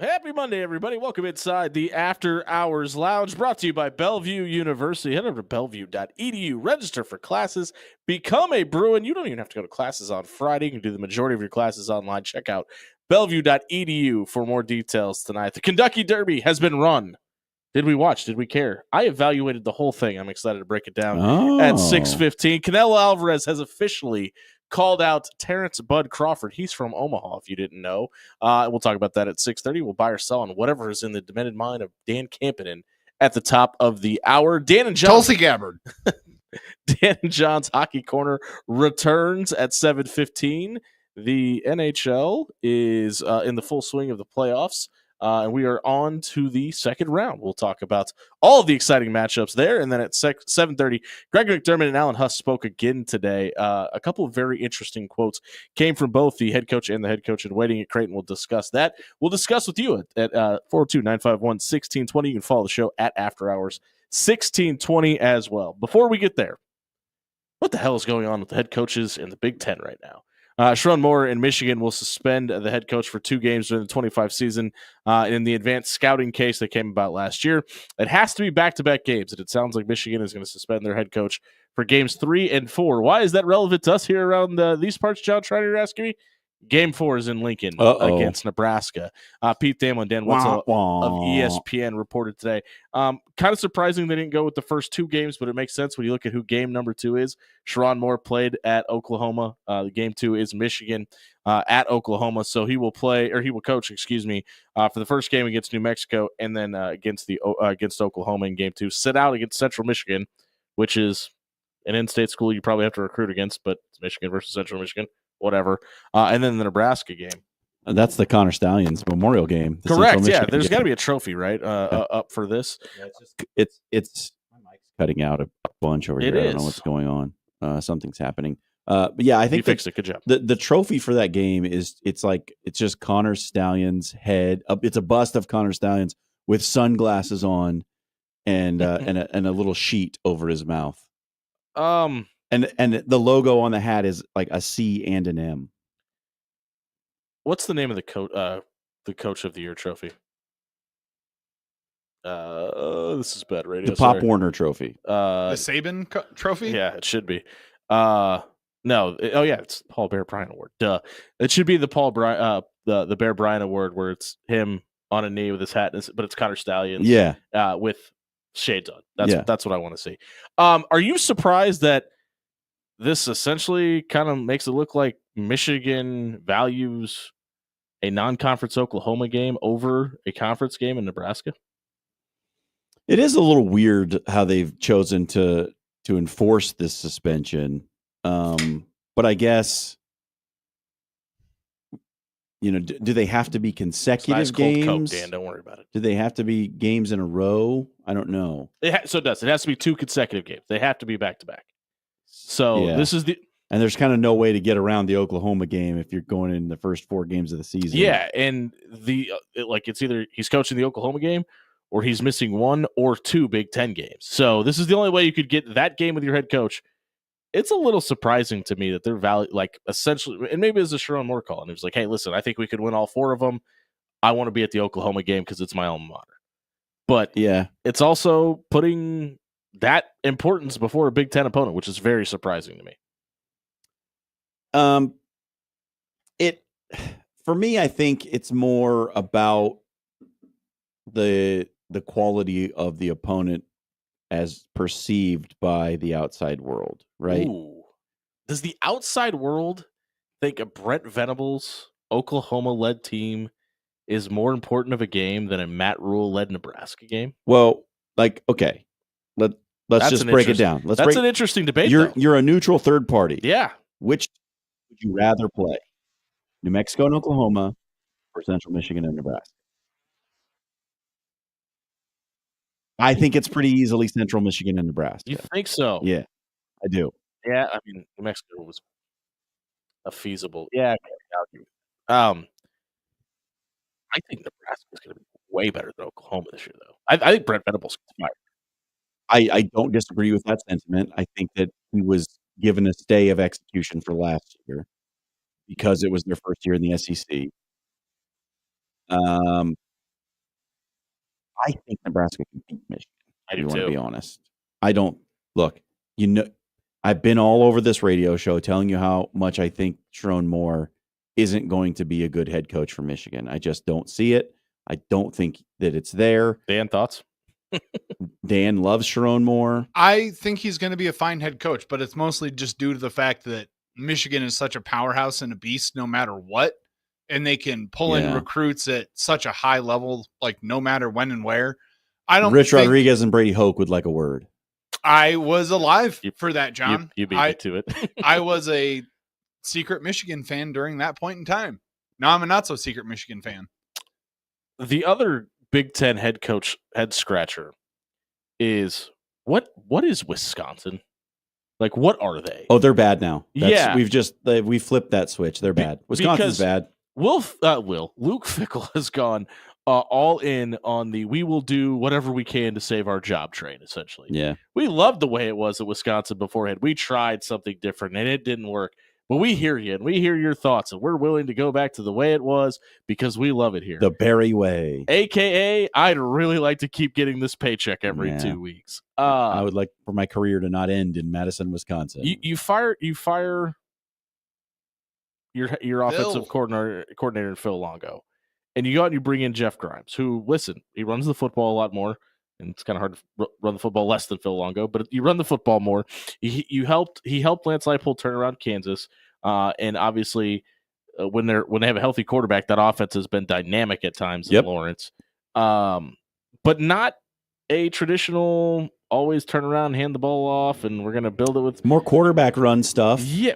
Happy Monday, everybody. Welcome inside the After Hours Lounge, brought to you by Bellevue University. Head over to bellevue.edu, register for classes, become a Bruin. You don't even have to go to classes on Friday. You can do the majority of your classes online. Check out bellevue.edu for more details tonight. The Kentucky Derby has been run. Did we watch? Did we care? I evaluated the whole thing. I'm excited to break it down at 6:15. Canelo Alvarez has officially called out Terrence Bud Crawford. He's from Omaha, if you didn't know. We'll talk about that at 6:30. We'll buy or sell on whatever is in the demented mind of Dan Campanen at the top of the hour. Dan and John. Tulsi Gabbard. Dan and John's Hockey Corner returns at 7:15. The NHL is in the full swing of the playoffs. And we are on to the second round. We'll talk about all of the exciting matchups there. And then at 7:30, Greg McDermott and Alan Huss spoke again today. A couple of very interesting quotes came from both the head coach and the head coach in waiting at Creighton. We'll discuss that. We'll discuss with you at 402-951-1620. You can follow the show at After Hours 1620 as well. Before we get there, what the hell is going on with the head coaches in the Big Ten right now? Sherrone Moore in Michigan will suspend the head coach for 2 games during the 25 season in the advanced scouting case that came about last year. It has to be back-to-back games, and it sounds like Michigan is going to suspend their head coach for games 3 and 4. Why is that relevant to us here around these parts, John Schreiner, you're asking me? Game 4 is in Lincoln against Nebraska. Pete Thamel and Dan Wetzel of ESPN reported today. Kind of surprising they didn't go with the first 2 games, but it makes sense when you look at who game number 2 is. Sherrone Moore played at Oklahoma. The game 2 is Michigan at Oklahoma, so he will coach, for the first game against New Mexico, and then against Oklahoma in game 2. Sit out against Central Michigan, which is an in-state school you probably have to recruit against, but it's Michigan versus Central Michigan. Whatever, and then the Nebraska game. That's the Connor Stallions Memorial game. Correct. Yeah, there's got to be a trophy, right, up for this. Yeah, it's my mic's cutting out a bunch over here. I don't know what's going on. Something's happening. But yeah, I think you fixed it. Good job. The trophy for that game is it's just Connor Stallions' head. It's a bust of Connor Stallions with sunglasses on and and a little sheet over his mouth. And the logo on the hat is like a C and an M. What's the name of the coach of the year trophy? This is bad radio. The Pop Warner Trophy. The Saban Trophy? Yeah, it should be. It's Paul Bear Bryant Award. Duh. It should be the Paul Bryant, the Bear Bryant Award, where it's him on a knee with his hat, but it's Connor Stallions. Yeah. With shades on. That's what I want to see. Are you surprised that this essentially kind of makes it look like Michigan values a non-conference Oklahoma game over a conference game in Nebraska? It is a little weird how they've chosen to enforce this suspension. But I guess, do they have to be consecutive games? Cold Coke, Dan, don't worry about it. Do they have to be games in a row? I don't know. So it does. It has to be 2 consecutive games. They have to be back-to-back. So This is and there's kind of no way to get around the Oklahoma game if you're going in the first 4 games of the season. Yeah, and it's either he's coaching the Oklahoma game or he's missing 1 or 2 Big Ten games. So this is the only way you could get that game with your head coach. It's a little surprising to me that they're essentially, and maybe it's a Sherrone Moore call, and he was like, "Hey, listen, I think we could win all 4 of them. I want to be at the Oklahoma game because it's my alma mater." But yeah, it's also putting that importance before a Big Ten opponent, which is very surprising to me. For me, I think it's more about the quality of the opponent as perceived by the outside world, right? Ooh. Does the outside world think a Brent Venables Oklahoma-led team is more important of a game than a Matt Rule-led Nebraska game? Well, okay. Let's just break it down. That's an interesting debate. You're a neutral third party. Yeah. Which would you rather play? New Mexico and Oklahoma or Central Michigan and Nebraska? I think it's pretty easily Central Michigan and Nebraska. You think so? Yeah, I do. Yeah, I mean, New Mexico was a feasible. Yeah. I think Nebraska is going to be way better than Oklahoma this year, though. I think Brent Venables is fired. I don't disagree with that sentiment. I think that he was given a stay of execution for last year because it was their first year in the SEC. I think Nebraska can beat Michigan. I If do you want to too. be honest. I don't look. I've been all over this radio show telling you how much I think Sharon Moore isn't going to be a good head coach for Michigan. I just don't see it. I don't think that it's there. Dan, thoughts? Dan loves Sharon Moore. I think he's going to be a fine head coach, but it's mostly just due to the fact that Michigan is such a powerhouse and a beast no matter what. And they can pull in Yeah. recruits at such a high level, like no matter when and where. I don't Rich think Rodriguez and Brady Hoke would like a word. I was alive for that, John. You beat me to it. I was a secret Michigan fan during that point in time. Now I'm a not so secret Michigan fan. The other Big Ten head coach head scratcher is what is Wisconsin? Like, what are they? Oh, they're bad now. Yeah. We flipped that switch. They're bad. Wisconsin's bad. Luke Fickell has gone all in on the we will do whatever we can to save our job train, essentially. Yeah. We loved the way it was at Wisconsin beforehand. We tried something different and it didn't work. But we hear you and we hear your thoughts, and we're willing to go back to the way it was because we love it here. The Barry way. AKA, I'd really like to keep getting this paycheck every 2 weeks. I would like for my career to not end in Madison, Wisconsin. You fire your offensive coordinator Phil Longo, and you go out and you bring in Jeff Grimes, who, listen, he runs the football a lot more, and it's kind of hard to run the football less than Phil Longo, but you run the football more. He helped Lance Leipold turn around Kansas, and obviously when they have a healthy quarterback, that offense has been dynamic at times in Lawrence, but not a traditional always turn around, hand the ball off, and we're going to build it with more quarterback run stuff. Yeah,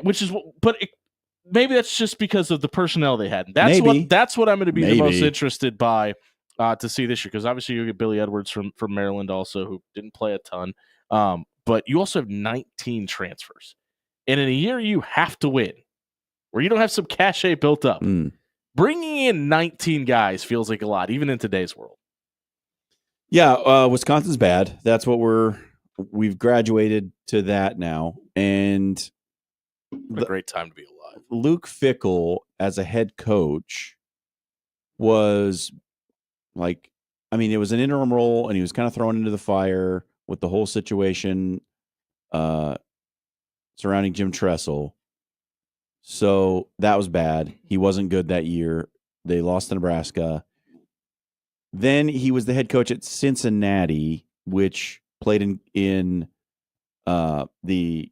maybe that's just because of the personnel they had. That's what I'm going to be the most interested by to see this year, because obviously you get Billy Edwards from Maryland also, who didn't play a ton, but you also have 19 transfers, and in a year you have to win, where you don't have some cachet built up. Bringing in 19 guys feels like a lot, even in today's world. Yeah, Wisconsin's bad. That's what we've graduated to that now, and a great time to be alive. Luke Fickell as a head coach was like, I mean, it was an interim role, and he was kind of thrown into the fire with the whole situation surrounding Jim Tressel. So that was bad. He wasn't good that year. They lost to Nebraska. Then he was the head coach at Cincinnati, which played in the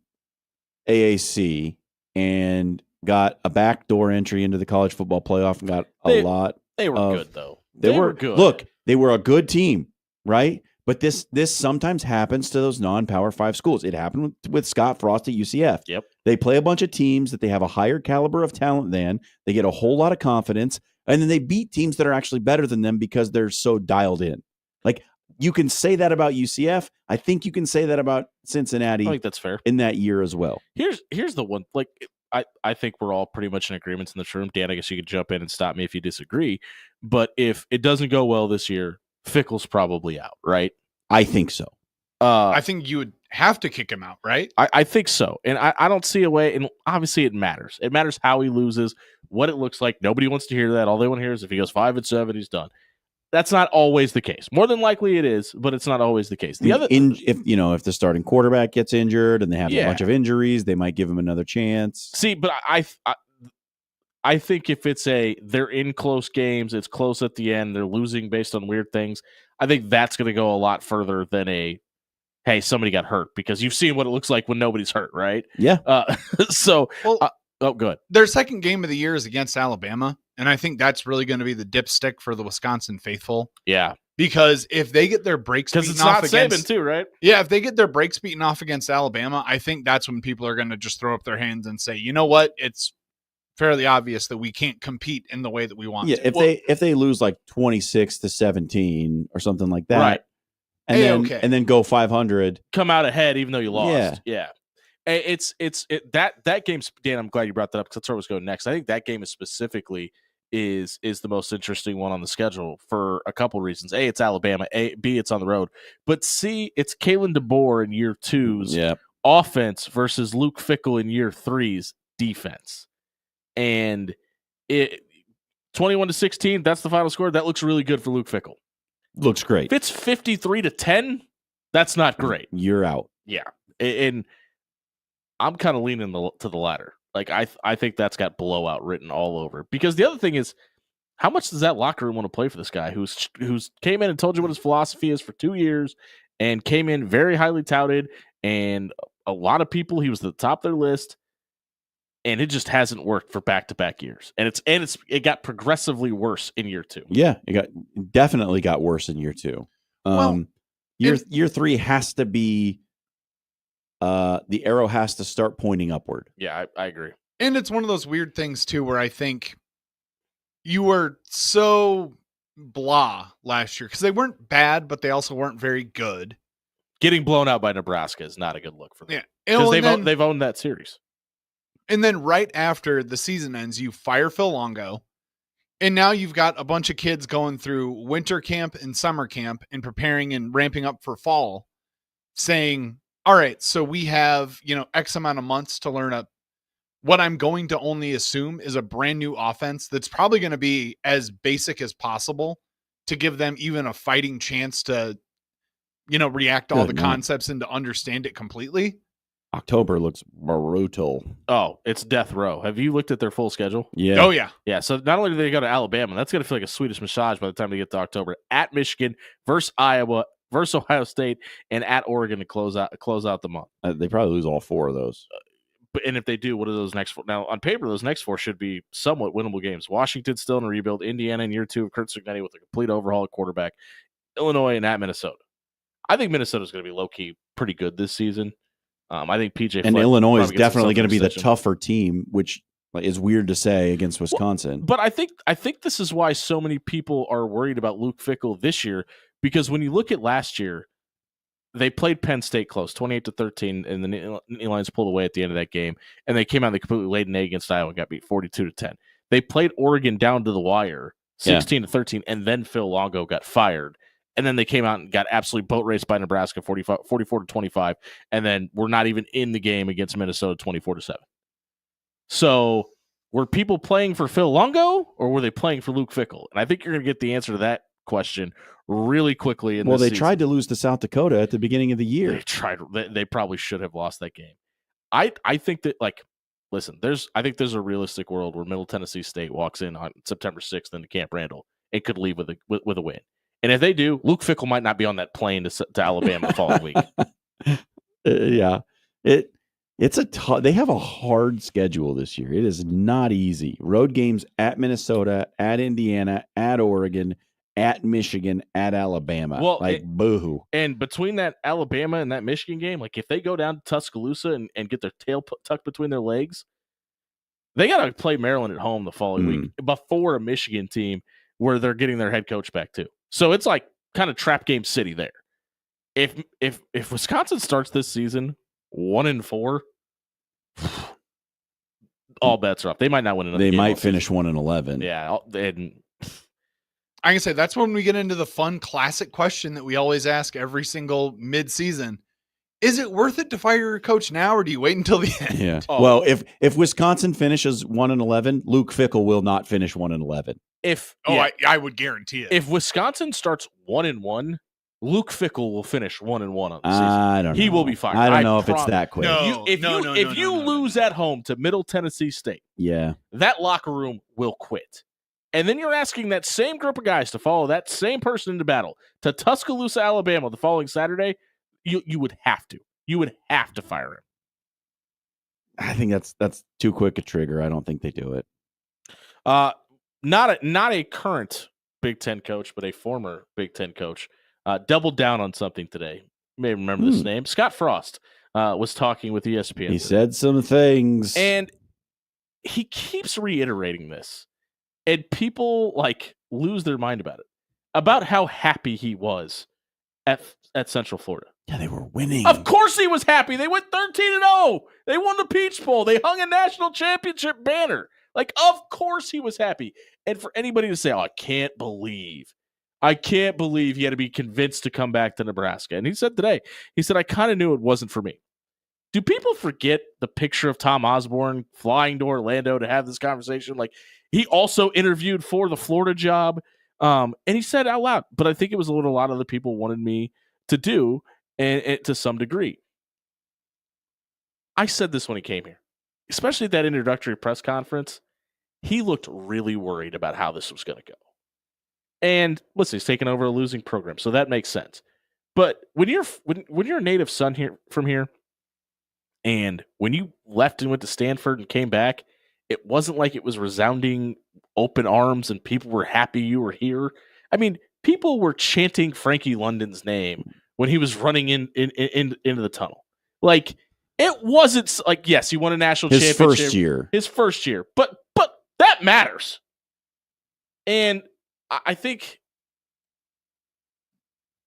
AAC and got a backdoor entry into the college football playoff and got a lot. They were good, though. They were good. Look, they were a good team, right? But this sometimes happens to those non-Power 5 schools. It happened with Scott Frost at UCF. Yep. They play a bunch of teams that they have a higher caliber of talent than. They get a whole lot of confidence, and then they beat teams that are actually better than them because they're so dialed in. Like, you can say that about UCF. I think you can say that about Cincinnati. I think that's fair. In that year as well. Here's the one. Like, I think we're all pretty much in agreement in this room. Dan, I guess you could jump in and stop me if you disagree. But if it doesn't go well this year, Fickell's probably out, right? I think so. I think you would have to kick him out, right? I think so. And I don't see a way. And obviously it matters. It matters how he loses, what it looks like. Nobody wants to hear that. All they want to hear is if he goes 5-7, he's done. That's not always the case. More than likely it is, but it's not always the case. If the starting quarterback gets injured and they have a bunch of injuries, they might give him another chance. See, but I think if they're in close games, it's close at the end, they're losing based on weird things, I think that's going to go a lot further than hey, somebody got hurt, because you've seen what it looks like when nobody's hurt, right? Yeah. Good. Their second game of the year is against Alabama, and I think that's really going to be the dipstick for the Wisconsin faithful. Yeah. Because if they get their breaks beaten off against... Because it's not Saban too, right? Yeah, if they get their breaks beaten off against Alabama, I think that's when people are going to just throw up their hands and say, you know what, it's fairly obvious that we can't compete in the way that we want to. If they lose like 26-17 or something like that, right, and then go 500, come out ahead even though you lost. Yeah. That game, Dan, I'm glad you brought that up because that's where I was going next. I think that game is the most interesting one on the schedule for a couple reasons. A, it's Alabama. B, it's on the road. But C, it's Kalen DeBoer in year 2's offense versus Luke Fickell in year 3's defense. And 21-16, that's the final score. That looks really good for Luke Fickell. looks great. If it's 53-10, that's not great. You're out. Yeah, and I'm kind of leaning to the latter. Like I think that's got blowout written all over. Because the other thing is, how much does that locker room want to play for this guy who's came in and told you what his philosophy is for 2 years and came in very highly touted, and a lot of people, he was at the top of their list, and it just hasn't worked for back-to-back years. And it got progressively worse in year 2. Yeah, it definitely got worse in year 2. Year 3 has to be the arrow has to start pointing upward. Yeah, I agree. And it's one of those weird things too, where I think you were so blah last year because they weren't bad, but they also weren't very good. Getting blown out by Nebraska is not a good look for them. Yeah, because they've owned that series. And then right after the season ends, you fire Phil Longo, and now you've got a bunch of kids going through winter camp and summer camp and preparing and ramping up for fall, saying, all right, so we have, X amount of months to learn what I'm going to only assume is a brand new offense that's probably going to be as basic as possible to give them even a fighting chance to, react to all the concepts and to understand it completely. October looks brutal. Oh, it's death row. Have you looked at their full schedule? Yeah. Oh, yeah. Yeah, so not only do they go to Alabama, that's going to feel like a Swedish massage by the time they get to October. At Michigan, versus Iowa, versus Ohio State, and at Oregon to close out the month. They probably lose all 4 of those. And if they do, what are those next 4? Now, on paper, those next 4 should be somewhat winnable games. Washington still in a rebuild. Indiana in year 2 of Kurt Cignetti with a complete overhaul at quarterback. Illinois and at Minnesota. I think Minnesota's going to be low-key pretty good this season. I think PJ and Fleck Illinois is probably gets definitely going to be the extension. tougher team, which is weird to say against Wisconsin. But I think this is why so many people are worried about Luke Fickell this year, because when you look at last year, they played Penn State close, 28-13, and the Nittany Lions pulled away at the end of that game, and they came out and they completely laid an egg against Iowa and got beat 42-10. They played Oregon down to the wire, 16-13, and then Phil Longo got fired. And then they came out and got absolutely boat raced by Nebraska, 44-25, and then we're not even in the game against Minnesota, 24-7. So were people playing for Phil Longo, or were they playing for Luke Fickell? And I think you're going to get the answer to that question really quickly. Well, they tried to lose to South Dakota at the beginning of the year. They probably should have lost that game. I think that, listen, I think there's a realistic world where Middle Tennessee State walks in on September 6th into Camp Randall and could leave with a win. And if they do, Luke Fickell might not be on that plane to Alabama the following week. Yeah, it's they have a hard schedule this year. It is not easy. Road games at Minnesota, at Indiana, at Oregon, at Michigan, at Alabama. Well, boo-hoo. And between that Alabama and that Michigan game, if they go down to Tuscaloosa and get their tail tucked between their legs, they got to play Maryland at home the following week before a Michigan team where they're getting their head coach back too. So it's kind of trap game city there. If Wisconsin starts this season 1-4, all bets are off. They might not win another game. They might finish 1-11. Yeah, and I can say that's when we get into the fun classic question that we always ask every single mid-season. Is it worth it to fire your coach now, or do you wait until the end? Yeah. Oh. Well, if Wisconsin finishes 1-11, Luke Fickell will not finish 1-11. I would guarantee it. If Wisconsin starts 1-1, Luke Fickell will finish 1-1 on the season. I don't know. He will be fired. I don't know if it's that quick. No, if you lose at home to Middle Tennessee State, that locker room will quit. And then you're asking that same group of guys to follow that same person into battle to Tuscaloosa, Alabama the following Saturday. You would have to. You would have to fire him. I think that's too quick a trigger. I don't think they do it. Not a current Big Ten coach, but a former Big Ten coach doubled down on something today. You may remember this name. Scott Frost was talking with ESPN. He said some things. And he keeps reiterating this. And people lose their mind about how happy he was at Central Florida. Yeah, they were winning. Of course he was happy. They went 13-0. They won the Peach Bowl. They hung a national championship banner. Of course he was happy. And for anybody to say, I can't believe he had to be convinced to come back to Nebraska. And he said today, I kind of knew it wasn't for me. Do people forget the picture of Tom Osborne flying to Orlando to have this conversation? He also interviewed for the Florida job. And he said out loud, but I think it was what a lot of the people wanted me to do, and to some degree. I said this when he came here, especially at that introductory press conference. He looked really worried about how this was going to go. And listen, he's taking over a losing program, so that makes sense. But when you're a native son here from here, and when you left and went to Stanford and came back, it wasn't like it was resounding open arms and people were happy you were here. I mean, people were chanting Frankie London's name when he was running into the tunnel. Like, it wasn't like, yes, he won a national championship. His first year. But that matters. And I think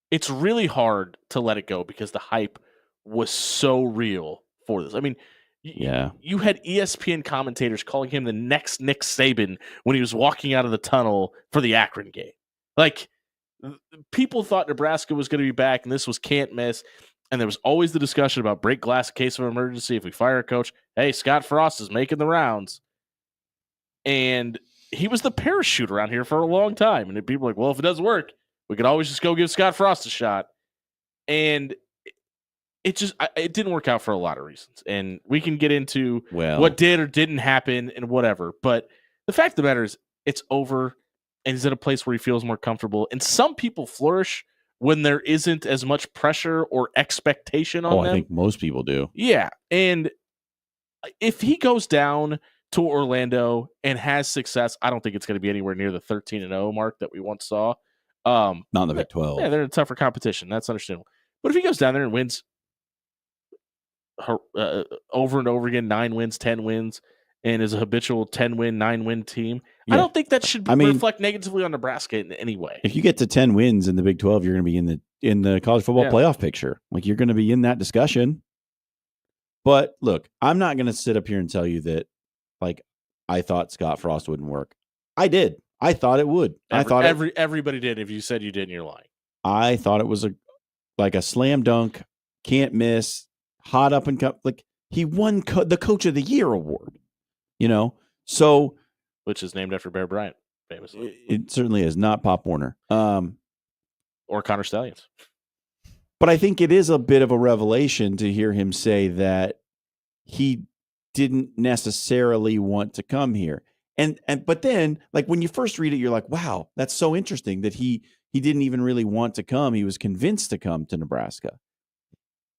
it's really hard to let it go because the hype was so real for this. I mean, you had ESPN commentators calling him the next Nick Saban when he was walking out of the tunnel for the Akron game. Like, people thought Nebraska was going to be back, and this was can't miss. And there was always the discussion about break glass in case of emergency. If we fire a coach, hey, Scott Frost is making the rounds. And he was the parachute around here for a long time. And people were like, well, if it doesn't work, we could always just go give Scott Frost a shot. And it didn't work out for a lot of reasons. And we can get into what did or didn't happen and whatever. But the fact of the matter is, it's over, and he's at a place where he feels more comfortable. And some people flourish when there isn't as much pressure or expectation on them. I think most people do. Yeah. And if he goes down to Orlando and has success, I don't think it's going to be anywhere near the 13-0 mark that we once saw. Not in the Big 12. Yeah, they're in a tougher competition. That's understandable. But if he goes down there and wins over and over again, 9 wins, 10 wins, and is a habitual 10-win, 9-win team, I don't think that should reflect negatively on Nebraska in any way. If you get to 10 wins in the Big 12, you're going to be in the college football playoff picture. Like, you're going to be in that discussion. But look, I'm not going to sit up here and tell you that, like, I thought Scott Frost wouldn't work. I did. I thought it would. Everybody did. If you said you didn't, you're lying. I thought it was a slam dunk, can't miss, hot up and cup. Like, he won the Coach of the Year award, So, which is named after Bear Bryant, famously. It certainly is, not Pop Warner, or Connor Stallions. But I think it is a bit of a revelation to hear him say that he didn't necessarily want to come here. But then, like, when you first read it, you're like, wow, that's so interesting that he didn't even really want to come. He was convinced to come to Nebraska.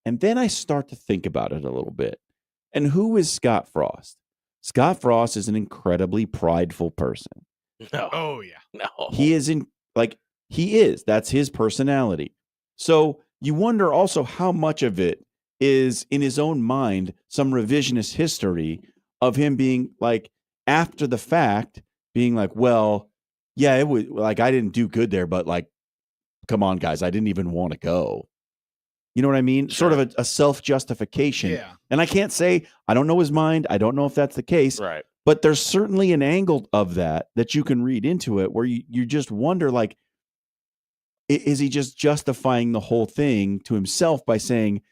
And then I start to think about it a little bit. And who is Scott Frost? Scott Frost is an incredibly prideful person. No. Oh, yeah. No. He is. That's his personality. So you wonder also how much of it is in his own mind, some revisionist history of him being like, after the fact, being like, well, yeah, it was like, I didn't do good there, but like, come on, guys, I didn't even want to go. You know what I mean? Sure. Sort of a self-justification. Yeah. And I can't say, I don't know his mind. I don't know if that's the case. Right. But there's certainly an angle of that you can read into it where you just wonder, like, is he just justifying the whole thing to himself by saying,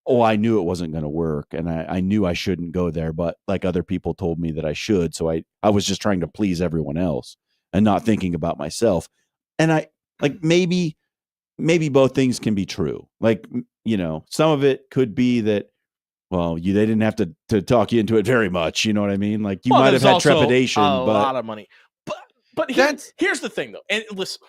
oh, I knew it wasn't going to work, and I knew I shouldn't go there, but like other people told me that I should, so I was just trying to please everyone else and not thinking about myself. And I like maybe both things can be true. Like, some of it could be that, well, they didn't have to talk you into it very much. You know what I mean? Like, you might have had trepidation, a but lot of money. But here's the thing, though, and listen,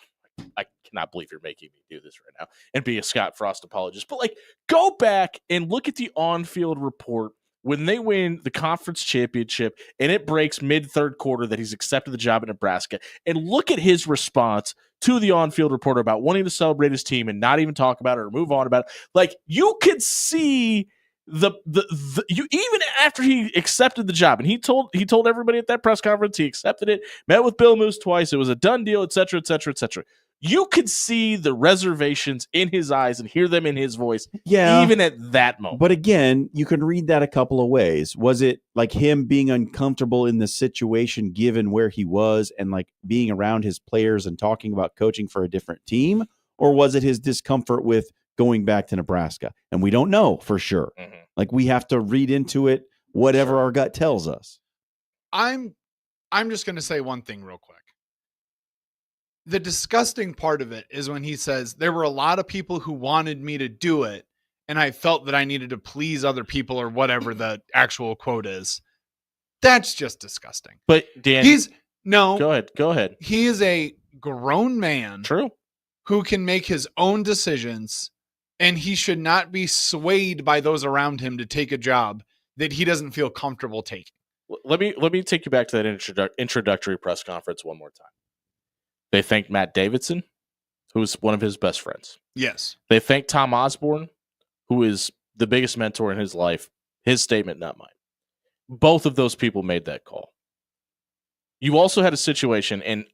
I cannot believe you're making me do this right now and be a Scott Frost apologist. But like, go back and look at the on-field report when they win the conference championship and it breaks mid-third quarter that he's accepted the job at Nebraska, and look at his response to the on-field reporter about wanting to celebrate his team and not even talk about it or move on about it. Like, you could see you even after he accepted the job, and he told everybody at that press conference he accepted it, met with Bill Moose twice, it was a done deal, etc., etc., etc. You could see the reservations in his eyes and hear them in his voice, even at that moment. But again, you can read that a couple of ways. Was it like him being uncomfortable in the situation given where he was and like being around his players and talking about coaching for a different team? Or was it his discomfort with going back to Nebraska? And we don't know for sure. Mm-hmm. Like, we have to read into it whatever our gut tells us. I'm just going to say one thing real quick. The disgusting part of it is when he says there were a lot of people who wanted me to do it, and I felt that I needed to please other people or whatever the actual quote is. That's just disgusting. But Dan, go ahead. He is a grown man True. who can make his own decisions, and he should not be swayed by those around him to take a job that he doesn't feel comfortable taking. Let me take you back to that introductory press conference one more time. They thanked Matt Davidson, who is one of his best friends. Yes. They thanked Tom Osborne, who is the biggest mentor in his life. His statement, not mine. Both of those people made that call. You also had a situation, and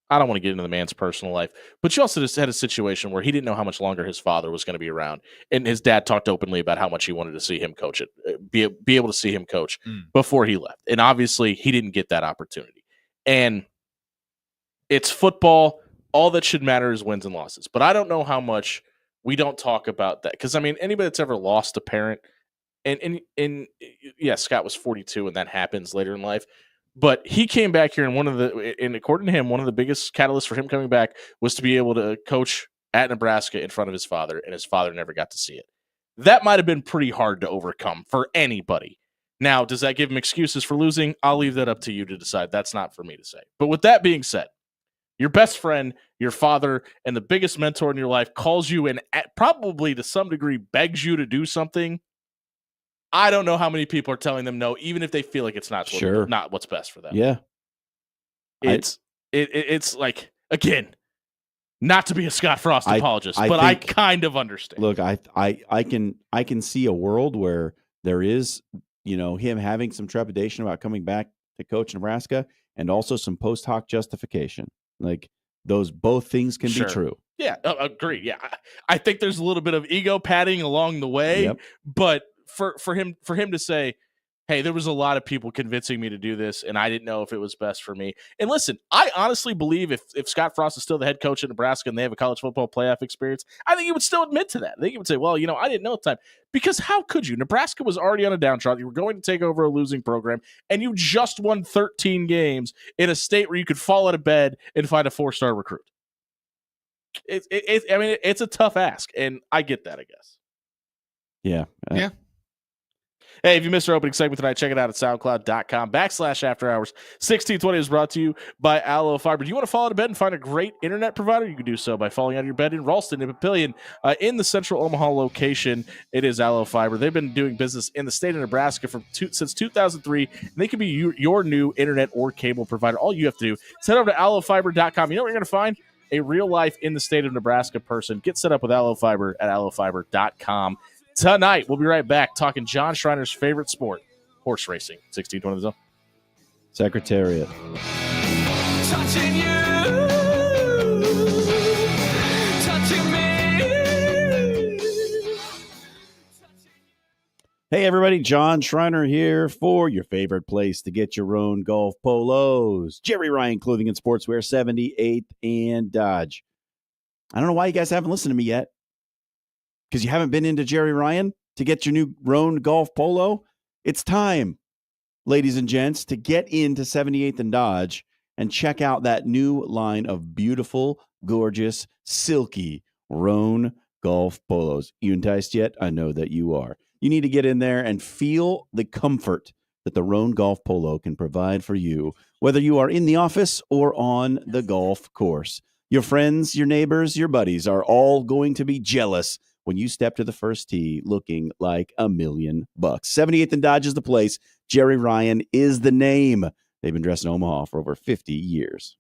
I don't want to get into the man's personal life, but you also just had a situation where he didn't know how much longer his father was going to be around, and his dad talked openly about how much he wanted to see him coach it, be able to see him coach before he left, and obviously he didn't get that opportunity. And it's football. All that should matter is wins and losses. But I don't know how much we don't talk about that, because I mean, anybody that's ever lost a parent, and yeah, Scott was 42, and that happens later in life. But he came back here, and according to him, one of the biggest catalysts for him coming back was to be able to coach at Nebraska in front of his father, and his father never got to see it. That might have been pretty hard to overcome for anybody. Now, does that give him excuses for losing? I'll leave that up to you to decide. That's not for me to say. But with that being said, your best friend, your father, and the biggest mentor in your life calls you and probably to some degree begs you to do something. I don't know how many people are telling them no, even if they feel like it's not what's best for them. Yeah. It's like, again, not to be a Scott Frost apologist, but I kind of understand. Look, I can see a world where there is, him having some trepidation about coming back to coach Nebraska, and also some post hoc justification. Like, both things can be true. Yeah, agree. Yeah, I think there's a little bit of ego padding along the way, but for him to say, hey, there was a lot of people convincing me to do this, and I didn't know if it was best for me. And listen, I honestly believe if Scott Frost is still the head coach at Nebraska and they have a college football playoff experience, I think he would still admit to that. I think he would say, well, I didn't know at the time. Because how could you? Nebraska was already on a downtrodden. You were going to take over a losing program, and you just won 13 games in a state where you could fall out of bed and find a 4-star recruit. I mean, it's a tough ask, and I get that, I guess. Yeah. Yeah. Hey, if you missed our opening segment tonight, check it out at soundcloud.com/afterhours. 1620 is brought to you by Allo Fiber. Do you want to fall out of bed and find a great internet provider? You can do so by falling out of your bed in Ralston and Papillion. In the central Omaha location, it is Allo Fiber. They've been doing business in the state of Nebraska since 2003, and they can be your new internet or cable provider. All you have to do is head over to allofiber.com. You know what you're going to find? A real-life in the state of Nebraska person. Get set up with Allo Fiber at allofiber.com. Tonight, we'll be right back talking John Schreiner's favorite sport, horse racing. 1620 The Zone. Secretariat. Touching you, touching me. Hey, everybody. John Schreiner here for your favorite place to get your own golf polos. Jerry Ryan Clothing and Sportswear, 78th and Dodge. I don't know why you guys haven't listened to me yet. Because you haven't been into Jerry Ryan to get your new Roan golf polo? It's time, ladies and gents, to get into 78th and Dodge and check out that new line of beautiful, gorgeous, silky Roan golf polos. You enticed yet? I know that you are. You need to get in there and feel the comfort that the Roan golf polo can provide for you, whether you are in the office or on the golf course. Your friends, your neighbors, your buddies are all going to be jealous when you step to the first tee looking like $1 million. 78th and Dodge is the place. Jerry Ryan is the name. They've been dressing Omaha for over 50 years.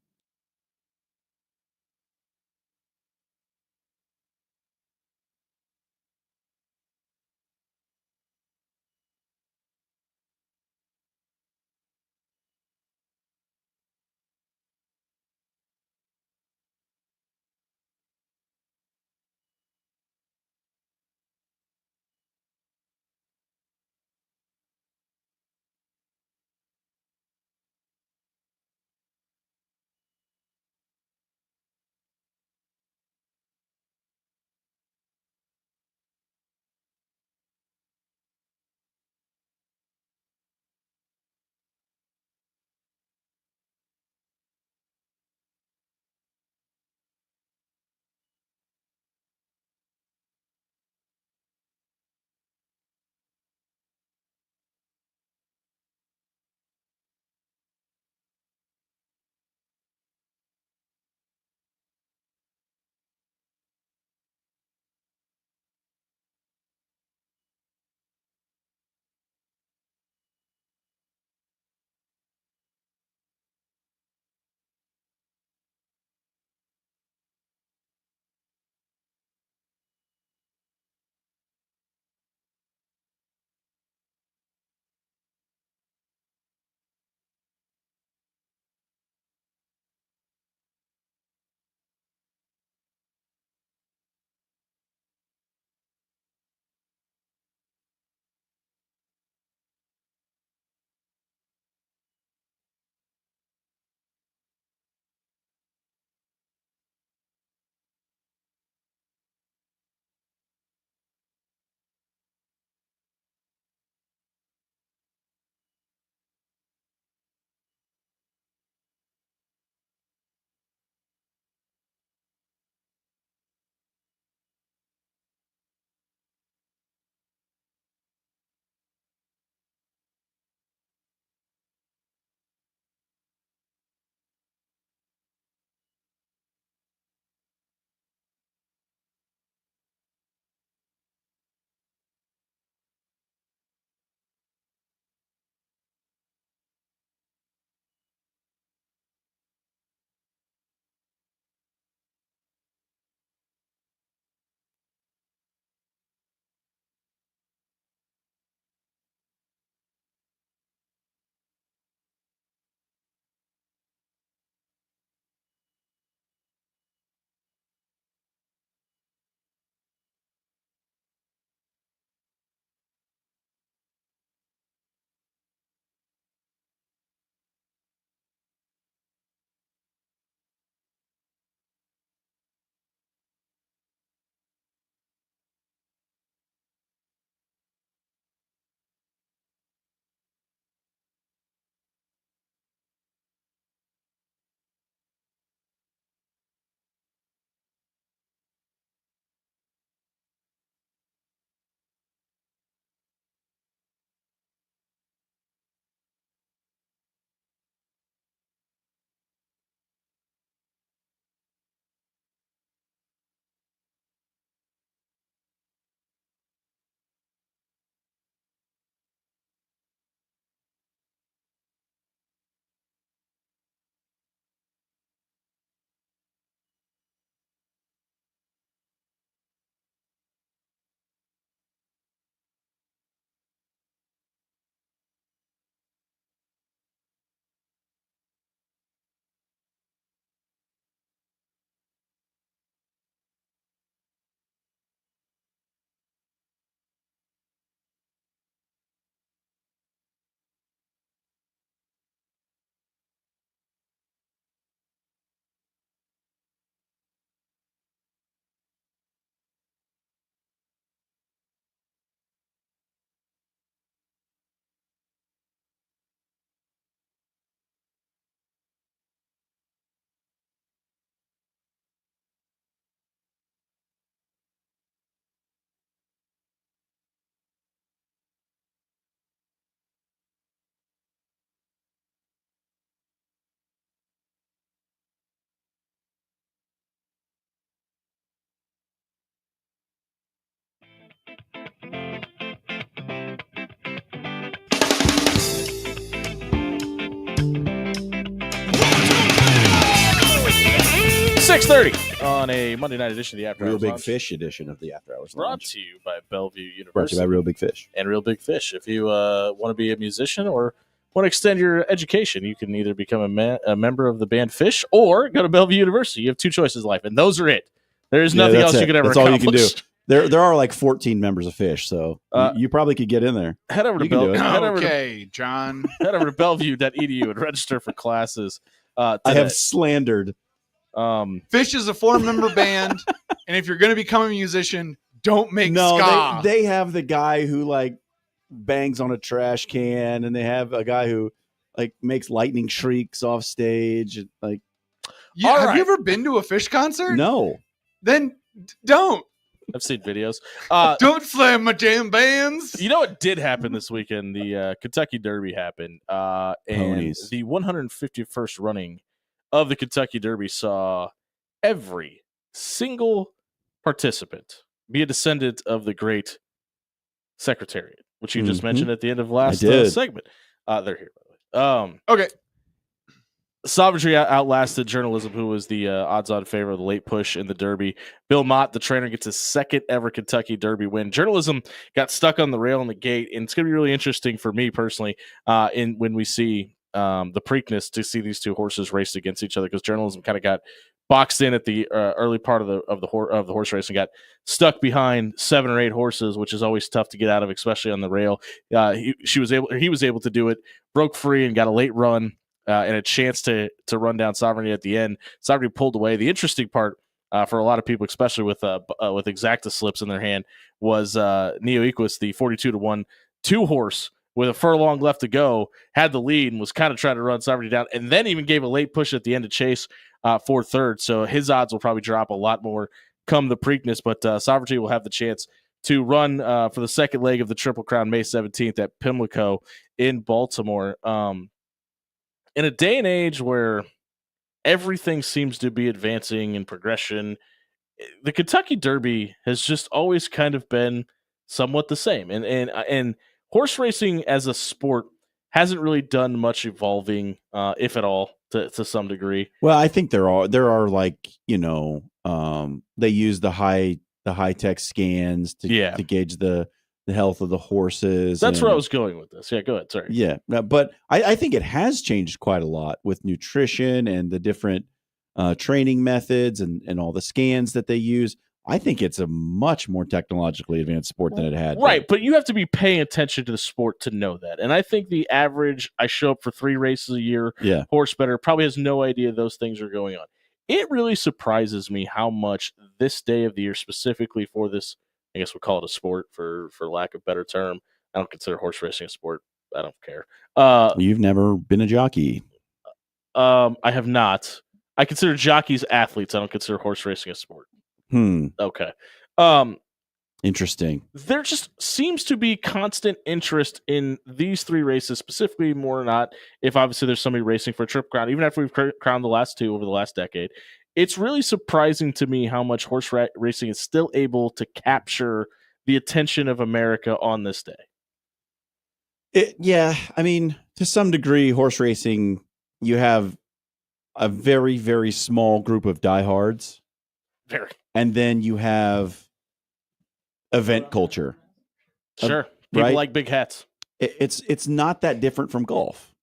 6:30 on a Monday night edition of the After Real Hours Big Lounge, Fish edition of the After Hours brought Lounge. to you by Bellevue Brought to University you by Real Big Fish. and Real Big Fish. If you want to be a musician or want to extend your education, you can either become a member of the band Fish or go to Bellevue University. You have two choices in life, and those are it. There is nothing else you could ever That's all you accomplish. can do. There are like 14 members of Fish, so you probably could get in there. Head over to You can do it. Okay, John. head over to bellevue.edu and register for classes. I Today. have slandered. Fish is a 4-member band, and if you're going to become a musician, don't make ska. They have the guy who like bangs on a trash can, and they have a guy who like makes lightning shrieks off stage. Like, Yeah, All have right. you ever been to a Fish concert? no, Then don't. I've seen videos. Don't slam my damn bands. You know what did happen this weekend? The Kentucky Derby happened, and Ponies. the 151st running of the Kentucky Derby saw every single participant be a descendant of the great Secretariat, which you just Mhm. mentioned at the end of last did. segment. They're here, by the way. Okay. Sovereignty outlasted journalism, who was the odds-on favorite of the late push in the Derby. Bill Mott, the trainer, gets his second ever Kentucky Derby win. Journalism got stuck on the rail in the gate, and it's going to be really interesting for me personally when we see the Preakness to see these two horses race against each other, because journalism kind of got boxed in at the early part of the horse race and got stuck behind 7 or 8 horses, which is always tough to get out of, especially on the rail. He was able to do it, broke free, and got a late run. And a chance to run down Sovereignty at the end. Sovereignty pulled away. The interesting part for a lot of people, especially with Exacta slips in their hand, was Neo Equus, the 42-1 2-horse with a furlong left to go, had the lead and was kind of trying to run Sovereignty down, and then even gave a late push at the end to chase for third. So his odds will probably drop a lot more come the Preakness, but Sovereignty will have the chance to run for the second leg of the Triple Crown May 17th at Pimlico in Baltimore. In a day and age where everything seems to be advancing in progression, the Kentucky Derby has just always kind of been somewhat the same. And horse racing as a sport hasn't really done much evolving, if at all, to some degree. well, I think there are like they use the high tech scans to gauge the health of the horses. That's where I was going with this. Yeah, go ahead. Sorry. Yeah, but I think it has changed quite a lot with nutrition and the different training methods and all the scans that they use. I think it's a much more technologically advanced sport than it had been. Right, but you have to be paying attention to the sport to know that. And I think the average, I show up for 3 races a year, Yeah. horse better, probably has no idea those things are going on. It really surprises me how much this day of the year, specifically for this, I guess we'll call it a sport for lack of a better term. I don't consider horse racing a sport. I don't care. You've never been a jockey. I have not. I consider jockeys athletes. I don't consider horse racing a sport. Okay. Interesting. There just seems to be constant interest in these 3 races, specifically more or not, if obviously there's somebody racing for a Triple Crown, even after we've crowned the last 2 over the last decade. It's really surprising to me how much horse racing is still able to capture the attention of America on this day. Yeah, I mean, to some degree, horse racing, you have a very, very small group of diehards, Very. and then you have event culture. Sure. People right? like big hats. It's not that different from golf.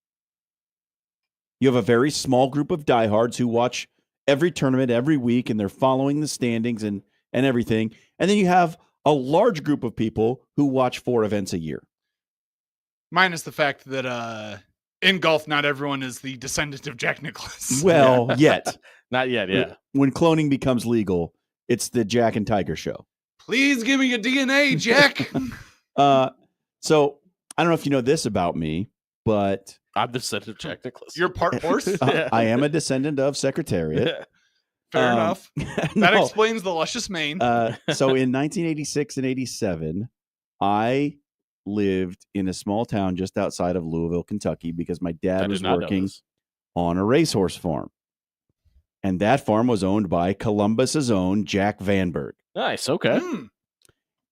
You have a very small group of diehards who watch every tournament every week, and they're following the standings and everything. And then you have a large group of people who watch 4 events a year. Minus the fact that in golf, not everyone is the descendant of Jack Nicklaus. Well, yet. Not yet, yeah. When cloning becomes legal, it's the Jack and Tiger show. Please give me your DNA, Jack. So I don't know if you know this about me, but I'm the descendant of Jack Nicklaus. You're part horse. Yeah. I am a descendant of Secretariat. Fair enough. That No. explains the luscious mane. So in 1986 and 87, I lived in a small town just outside of Louisville, Kentucky, because my I dad did was not know working this. on a racehorse farm. And that farm was owned by Columbus's own Jack Vanberg. Nice, okay.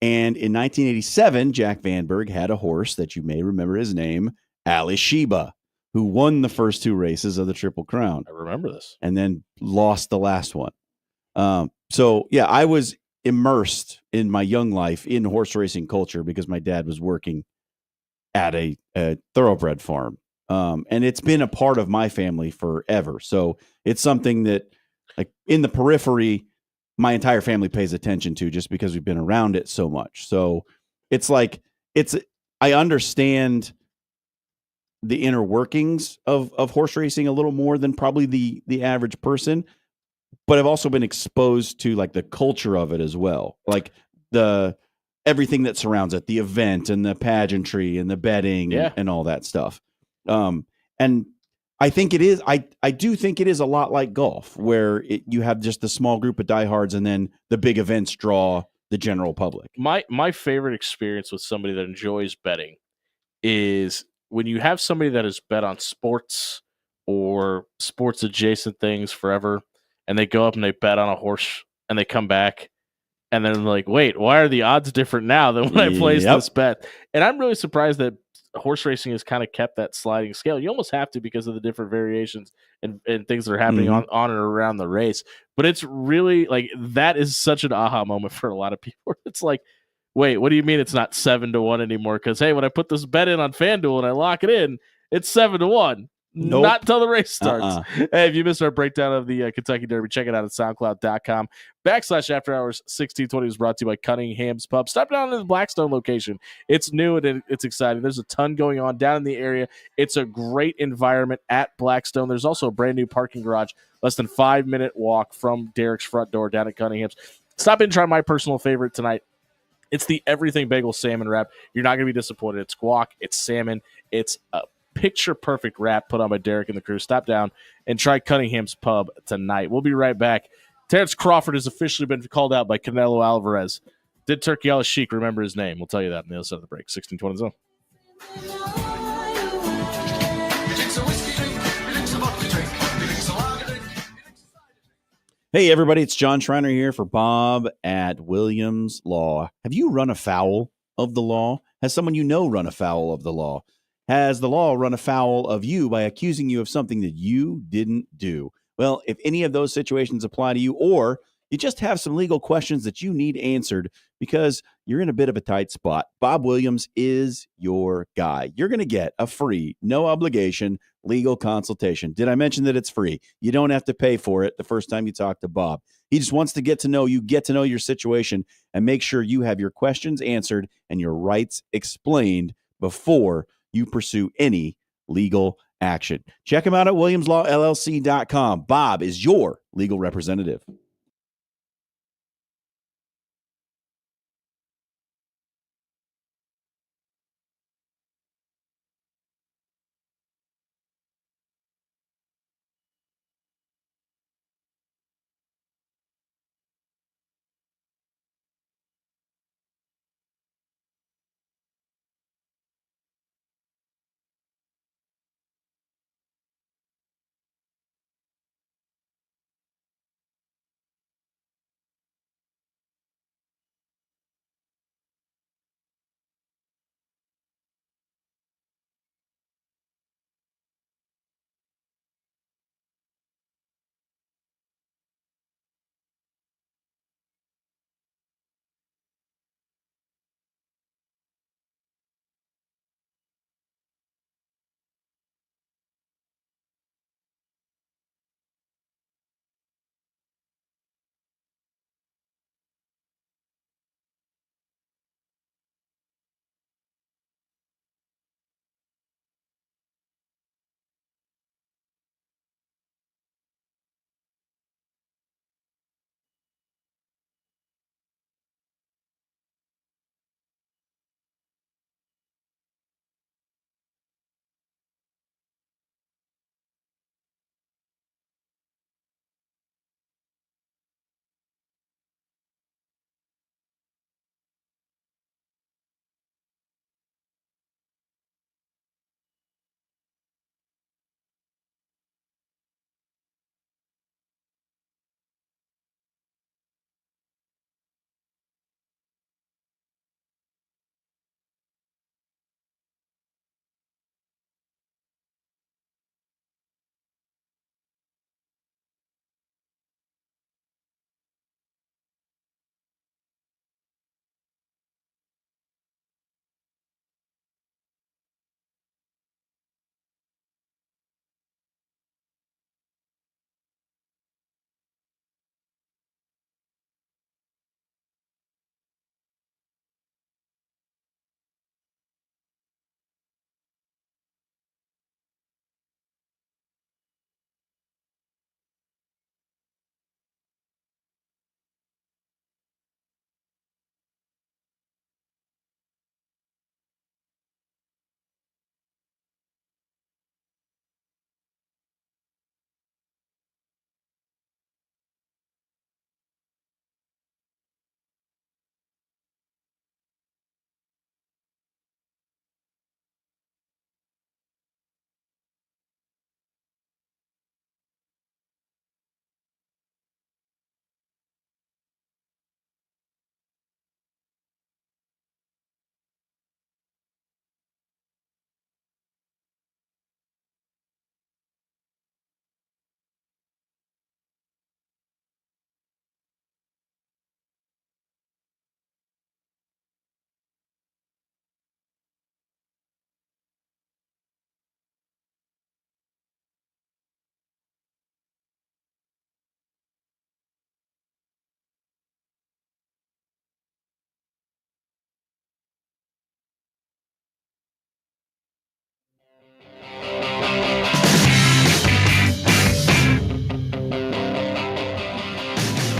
And in 1987, Jack Vanberg had a horse that you may remember his name, Alishiba, who won the first 2 races of the Triple Crown I remember this. and then lost the last one. So yeah, I was immersed in my young life in horse racing culture because my dad was working at a thoroughbred farm. And it's been a part of my family forever. So it's something that, like, in the periphery, my entire family pays attention to just because we've been around it so much. So it's like, I understand the inner workings of horse racing a little more than probably the average person, but I've also been exposed to like the culture of it as well. Like the everything that surrounds it, the event and the pageantry and the betting Yeah. and all that stuff. And I think it is, I do think it is a lot like golf where you have just the small group of diehards and then the big events draw the general public. My favorite experience with somebody that enjoys betting is when you have somebody that has bet on sports or sports adjacent things forever, and they go up and they bet on a horse and they come back and then like, wait, why are the odds different now than when I placed Yep. this bet? And I'm really surprised that horse racing has kind of kept that sliding scale. You almost have to because of the different variations and things that are happening Mhm. on and around the race. But it's really like that is such an aha moment for a lot of people. It's like, wait, what do you mean it's not 7-1 anymore? Because hey, when I put this bet in on FanDuel and I lock it in, it's 7-1. Nope. Not until the race starts. Uh-uh. Hey, if you missed our breakdown of the Kentucky Derby, check it out at soundcloud.com/after hours 1620 is brought to you by Cunningham's Pub. Stop down to the Blackstone location. It's new and it's exciting. There's a ton going on down in the area. It's a great environment at Blackstone. There's also a brand new parking garage, less than 5-minute walk from Derek's front door down at Cunningham's. Stop in and try my personal favorite tonight. It's the everything bagel salmon wrap. You're not going to be disappointed. It's guac, it's salmon, it's a picture perfect wrap put on by Derek and the crew. Stop down and try Cunningham's Pub tonight. We'll be right back. Terrence Crawford has officially been called out by Canelo Alvarez. Did Turkey Al Sheik remember his name? We'll tell you that on the other side of the break. 1620 zone. Hey, everybody, it's John Schreiner here for Bob at Williams Law. Have you run afoul of the law? Has someone you know run afoul of the law? Has the law run afoul of you by accusing you of something that you didn't do? Well, if any of those situations apply to you, or you just have some legal questions that you need answered because you're in a bit of a tight spot, Bob Williams is your guy. You're going to get a free, no obligation legal consultation. Did I mention that it's free? You don't have to pay for it the first time you talk to Bob. He just wants to get to know you, get to know your situation, and make sure you have your questions answered and your rights explained before you pursue any legal action. Check him out at williamslawllc.com. Bob is your legal representative.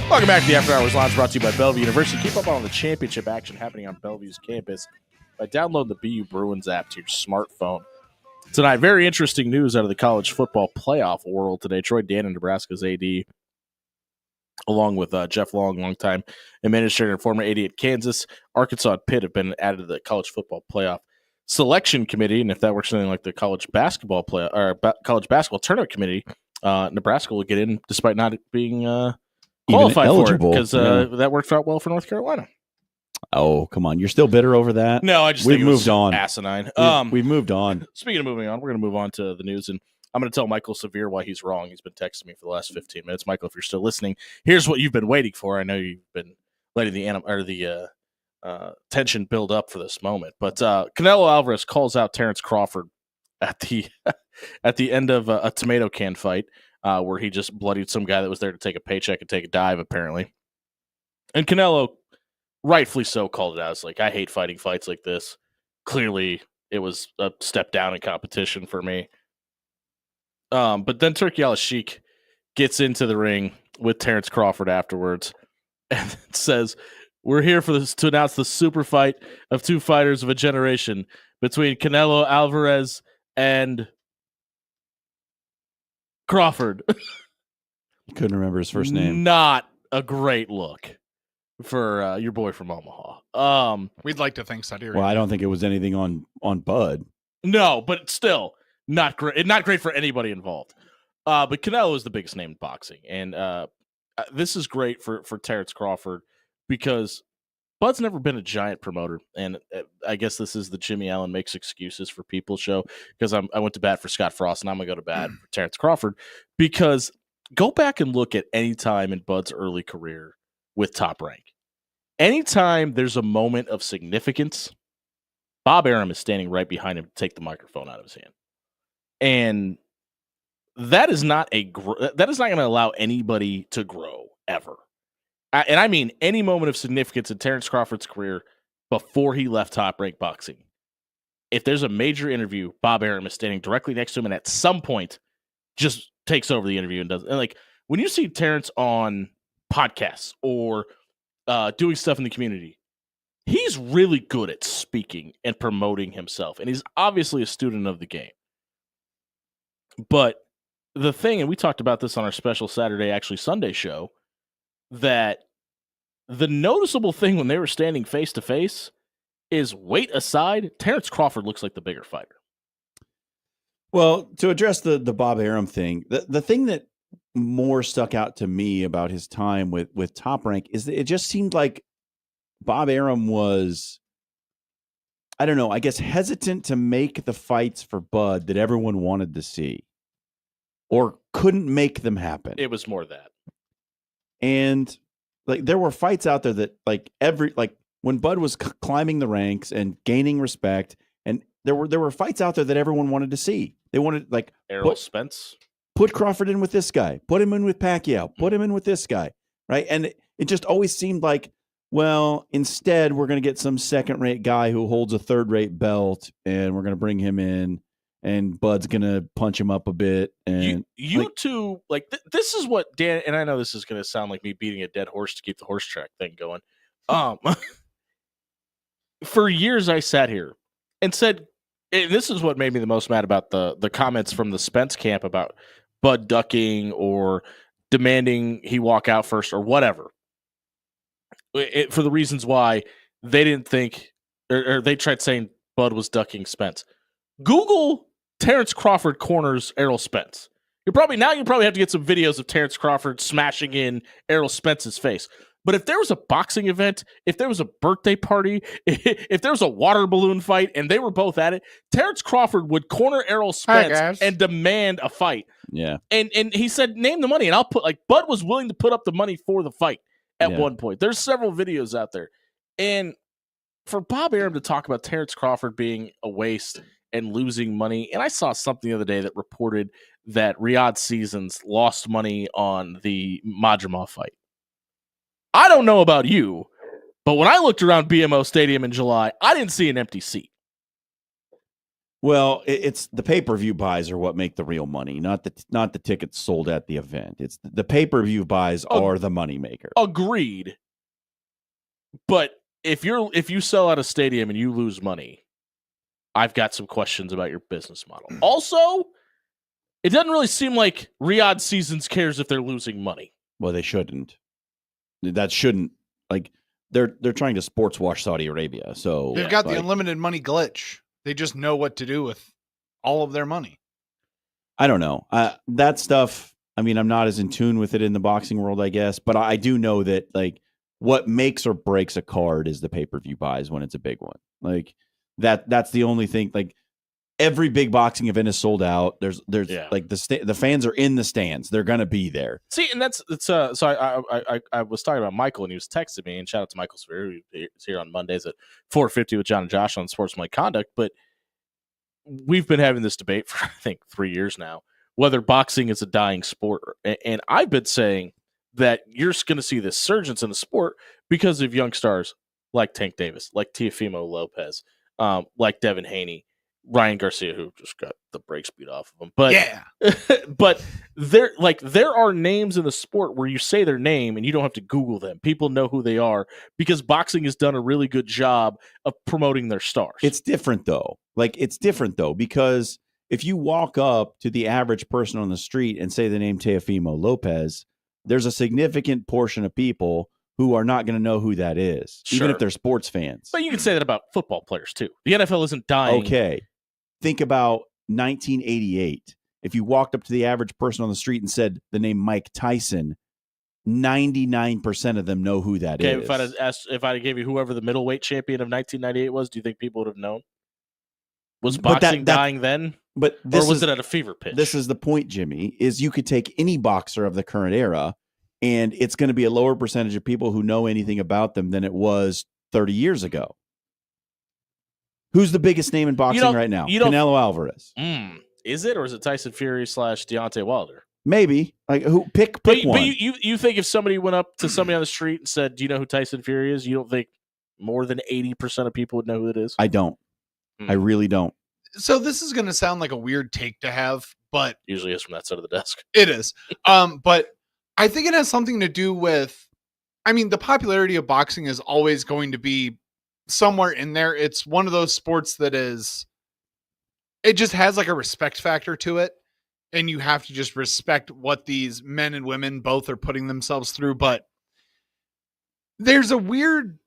Welcome back to the After Hours Lounge, brought to you by Bellevue University. Keep up on the championship action happening on Bellevue's campus by downloading the BU Bruins app to your smartphone. Tonight, very interesting news out of the college football playoff world today. Troy Dannon, Nebraska's AD, along with Jeff Long, longtime administrator and former AD at Kansas, Arkansas, and Pitt have been added to the college football playoff selection committee. And if that works something like the college basketball college basketball tournament committee, Nebraska will get in despite not being qualified for it because that worked out well for North Carolina. Oh, come on. You're still bitter over that? No, I just We've think it was moved on. Asinine. We've moved on. Speaking of moving on, we're going to move on to the news, and I'm going to tell Michael Severe why he's wrong. He's been texting me for the last 15 minutes. Michael, if you're still listening, here's what you've been waiting for. I know you've been letting the tension build up for this moment, but Canelo Alvarez calls out Terrence Crawford at the at the end of a tomato can fight where he just bloodied some guy that was there to take a paycheck and take a dive, apparently. And Canelo, rightfully so, called it out. It's like, I hate fighting fights like this. Clearly, it was a step down in competition for me. But then Turki Al-Sheikh gets into the ring with Terrence Crawford afterwards and says, we're here for this to announce the super fight of two fighters of a generation between Canelo Alvarez and Crawford. Couldn't remember his first name. Not a great look for your boy from Omaha. We'd like to think Saudi Well, I don't think it was anything on Bud. No, but still not great. Not great for anybody involved. But Canelo is the biggest name in boxing, and this is great for Terrence Crawford because Bud's never been a giant promoter, and I guess this is the Jimmy Allen makes excuses for people show because I went to bat for Scott Frost, and I'm gonna go to bat for Terrence Crawford because go back and look at any time in Bud's early career with Top Rank. Anytime there's a moment of significance, Bob Arum is standing right behind him to take the microphone out of his hand. And that is not going to allow anybody to grow ever. And I mean any moment of significance in Terrence Crawford's career before he left Top Rank Boxing. If there's a major interview, Bob Arum is standing directly next to him and at some point just takes over the interview and does. And like when you see Terrence on podcasts or doing stuff in the community, he's really good at speaking and promoting himself. And he's obviously a student of the game. But the thing, and we talked about this on our special Sunday show, that the noticeable thing when they were standing face to face is weight aside, Terrence Crawford looks like the bigger fighter. Well, to address the Bob Arum thing, the thing that more stuck out to me about his time with Top Rank is that it just seemed like Bob Arum was, I don't know, I guess hesitant to make the fights for Bud that everyone wanted to see or couldn't make them happen. It was more that. And like there were fights out there that like when Bud was climbing the ranks and gaining respect, and there were fights out there that everyone wanted to see. They wanted like Errol Spence. Put Crawford in with this guy. Put him in with Pacquiao. Put him in with this guy. Right. And it just always seemed like, well, instead, we're going to get some second-rate guy who holds a third-rate belt, and we're going to bring him in, and Bud's going to punch him up a bit. And this is what Dan, and I know this is going to sound like me beating a dead horse to keep the horse track thing going. For years, I sat here and said, and this is what made me the most mad about the comments from the Spence camp about Bud ducking or demanding he walk out first or whatever. For the reasons why they didn't think, or they tried saying Bud was ducking Spence. Google Terrence Crawford corners Errol Spence. You probably have to get some videos of Terrence Crawford smashing in Errol Spence's face. But if there was a boxing event, if there was a birthday party, if there was a water balloon fight, and they were both at it, Terrence Crawford would corner Errol Spence and demand a fight. Yeah. And he said, name the money, and I'll put, like, Bud was willing to put up the money for the fight at one point. There's several videos out there. And for Bob Arum to talk about Terrence Crawford being a waste and losing money, and I saw something the other day that reported that Riyadh Seasons lost money on the Majramah fight. I don't know about you, but when I looked around BMO Stadium in July, I didn't see an empty seat. Well, it's the pay-per-view buys are what make the real money, not the tickets sold at the event. It's the pay-per-view buys are the moneymaker. Agreed. But if you sell out a stadium and you lose money, I've got some questions about your business model. Also, it doesn't really seem like Riyadh Seasons cares if they're losing money. Well, they shouldn't. That shouldn't, like, they're trying to sports wash Saudi Arabia. So They've got the unlimited money glitch. They just know what to do with all of their money. I don't know. That stuff, I mean, I'm not as in tune with it in the boxing world, I guess, but I do know that, like, what makes or breaks a card is the pay-per-view buys when it's a big one. Like, that's the only thing. Like, every big boxing event is sold out. There's like the fans are in the stands. They're gonna be there. See, and so I was talking about Michael, and he was texting me, and shout out to Michael Sphere, who's here on Mondays at 4:50 with John and Josh on sportsmanlike conduct. But we've been having this debate for, I think, 3 years now, whether boxing is a dying sport. And I've been saying that you're going to see this surgence in the sport because of young stars like Tank Davis, like Teofimo Lopez, like Devin Haney, Ryan Garcia, who just got the brakes beat off of him. But yeah, but there are names in the sport where you say their name and you don't have to Google them. People know who they are because boxing has done a really good job of promoting their stars. It's different though. Because if you walk up to the average person on the street and say the name Teofimo Lopez, there's a significant portion of people who are not going to know who that is, even if they're sports fans. But you can say that about football players too. The NFL isn't dying. Okay. Think about 1988. If you walked up to the average person on the street and said the name Mike Tyson, 99% of them know who that is. If I gave you whoever the middleweight champion of 1998 was, do you think people would have known? Was boxing dying then? Or was it at a fever pitch? This is the point, Jimmy, is you could take any boxer of the current era, and it's going to be a lower percentage of people who know anything about them than it was 30 years ago. Who's the biggest name in boxing right now? Canelo Alvarez. Is it, or is it Tyson Fury / Deontay Wilder? Maybe. Like, who? Pick one. But you think if somebody went up to somebody on the street and said, "Do you know who Tyson Fury is?" You don't think more than 80% of people would know who it is? I don't. I really don't. So this is going to sound like a weird take to have, but usually is from that side of the desk. It is. But I think it has something to do with, I mean, the popularity of boxing is always going to be somewhere in there. It's one of those sports that it just has like a respect factor to it. And you have to just respect what these men and women both are putting themselves through. But there's a weird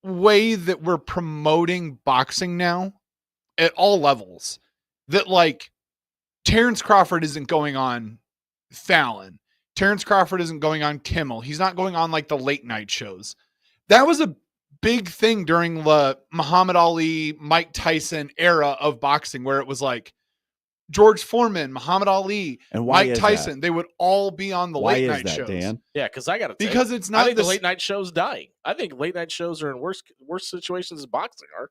way that we're promoting boxing now at all levels, that like Terrence Crawford isn't going on Fallon. Terrence Crawford isn't going on Kimmel. He's not going on like the late night shows. That was a big thing during the Muhammad Ali, Mike Tyson era of boxing, where it was like George Foreman, Muhammad Ali, and Mike Tyson. They would all be on the late night shows. Dan? Yeah, because I got to because it's not. I think the late night shows dying. I think late night shows are in worse situations than boxing are.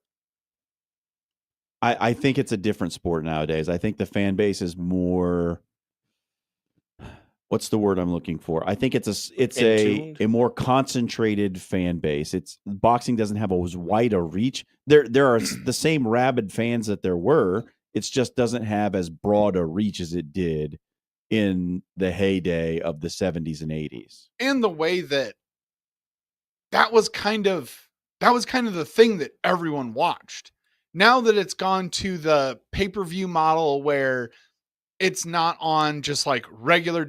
I think it's a different sport nowadays. I think the fan base is more. What's the word I'm looking for? I think it's a more concentrated fan base. Boxing doesn't have as wide a reach. There are the same rabid fans that there were. It just doesn't have as broad a reach as it did in the heyday of the 70s and 80s. And the way that was kind of the thing that everyone watched. Now that it's gone to the pay-per-view model where it's not on just like regular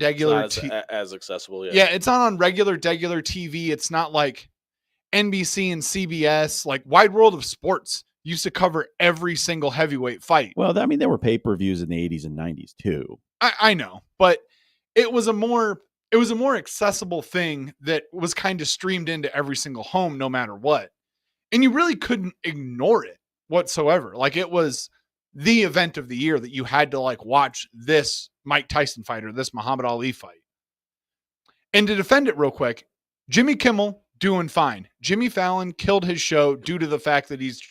as accessible. Yeah, it's not on regular TV. It's not like NBC and CBS. Like Wide World of Sports used to cover every single heavyweight fight. Well, I mean, there were pay-per-views in the 80s and 90s too. I know, but it was a more accessible thing that was kind of streamed into every single home, no matter what. And you really couldn't ignore it whatsoever. Like it was the event of the year that you had to like watch this Mike Tyson fight or this Muhammad Ali fight. And to defend it real quick, Jimmy Kimmel doing fine. Jimmy Fallon killed his show due to the fact that he's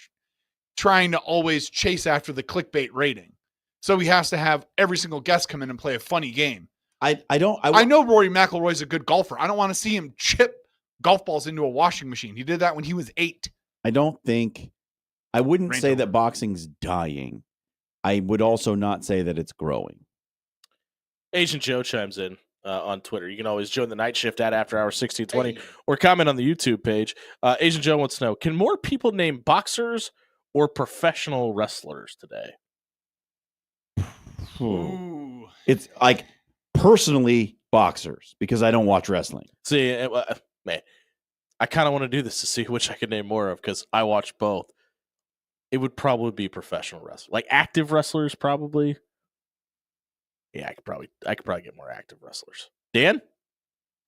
trying to always chase after the clickbait rating. So he has to have every single guest come in and play a funny game. I know Rory McIlroy's a good golfer. I don't want to see him chip golf balls into a washing machine. He did that when he was 8. I wouldn't say that boxing's dying. I would also not say that it's growing. Agent Joe chimes in on Twitter. You can always join the night shift at After Hours 1620 or comment on the YouTube page. Agent Joe wants to know, can more people name boxers or professional wrestlers today? Ooh. It's like personally boxers because I don't watch wrestling. See, man, I kind of want to do this to see which I can name more of because I watch both. It would probably be professional wrestlers, like active wrestlers, probably. Yeah, I could probably get more active wrestlers. Dan,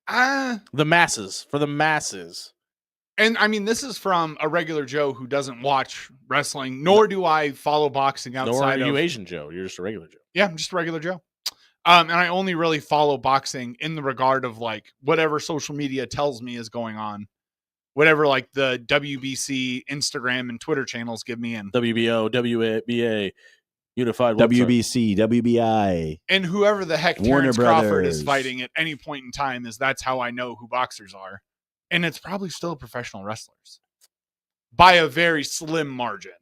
the masses for the masses. And I mean, this is from a regular Joe who doesn't watch wrestling, nor do I follow boxing outside. Nor are you of Asian Joe. You're just a regular Joe. Yeah, I'm just a regular Joe. And I only really follow boxing in the regard of like whatever social media tells me is going on, whatever like the WBC Instagram and Twitter channels give me in. WBO, WBA, Unified WBC, WBI, and whoever the heck Warner Terrence Crawford Brothers is fighting at any point in time is that's how I know who boxers are. And it's probably still professional wrestlers by a very slim margin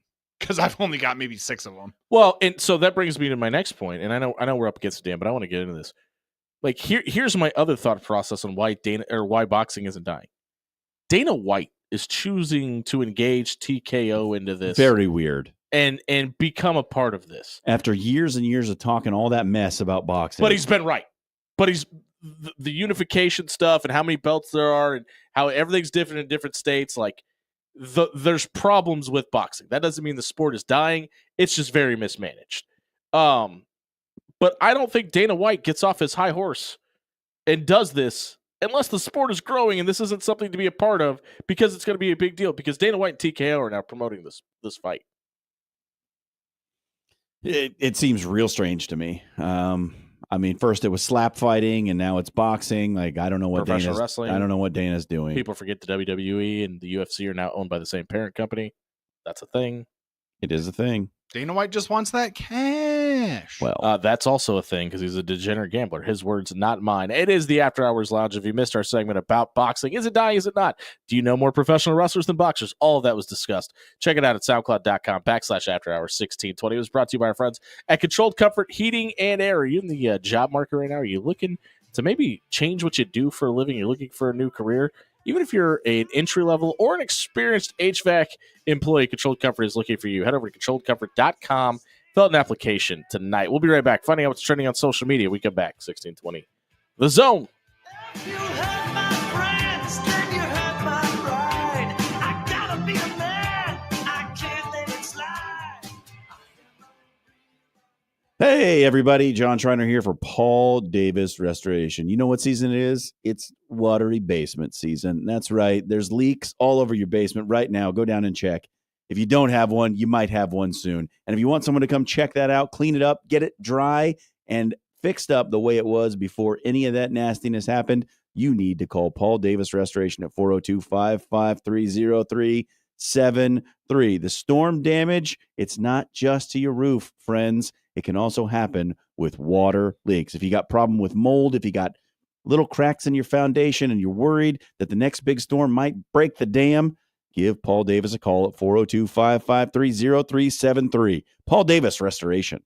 because I've only got maybe 6 of them. Well, and so that brings me to my next point, and I know we're up against Dan, but I want to get into this. Like here's my other thought process on why boxing isn't dying. Dana White is choosing to engage TKO into this. Very weird. And become a part of this. After years and years of talking all that mess about boxing. But he's been right. But he's the unification stuff and how many belts there are and how everything's different in different states. Like there's problems with boxing. That doesn't mean the sport is dying. It's just very mismanaged. But I don't think Dana White gets off his high horse and does this unless the sport is growing and this isn't something to be a part of because it's going to be a big deal because Dana White and TKO are now promoting this fight. It seems real strange to me. I mean, first it was slap fighting, and now it's boxing. Like I don't know what Professional wrestling. I don't know what Dana's doing. People forget the WWE and the UFC are now owned by the same parent company. That's a thing. It is a thing. Dana White just wants that cash. Well, that's also a thing because he's a degenerate gambler. His words, not mine. It is the After Hours Lounge. If you missed our segment about boxing, is it dying? Is it not? Do you know more professional wrestlers than boxers? All of that was discussed. Check it out at soundcloud.com/After Hours 1620. It was brought to you by our friends at Controlled Comfort Heating and Air. Are you in the job market right now? Are you looking to maybe change what you do for a living? You're looking for a new career? Even if you're an entry-level or an experienced HVAC employee, Controlled Comfort is looking for you. Head over to controlledcomfort.com. Fill out an application tonight. We'll be right back. Finding out what's trending on social media. We come back, 1620. The Zone. If you hurt my friends, then you hurt my pride. I gotta be a man. I can't let it slide. hey, everybody. John Schreiner here for Paul Davis Restoration. You know what season it is? It's watery basement season. That's right. There's leaks all over your basement right now. Go down and check. If you don't have one, you might have one soon. And if you want someone to come check that out, clean it up, get it dry, and fixed up the way it was before any of that nastiness happened, you need to call Paul Davis Restoration at 402-553-0373. The storm damage, it's not just to your roof, friends. It can also happen with water leaks. If you got problem with mold, if you got little cracks in your foundation and you're worried that the next big storm might break the dam, give Paul Davis a call at 402-553-0373. Paul Davis Restoration.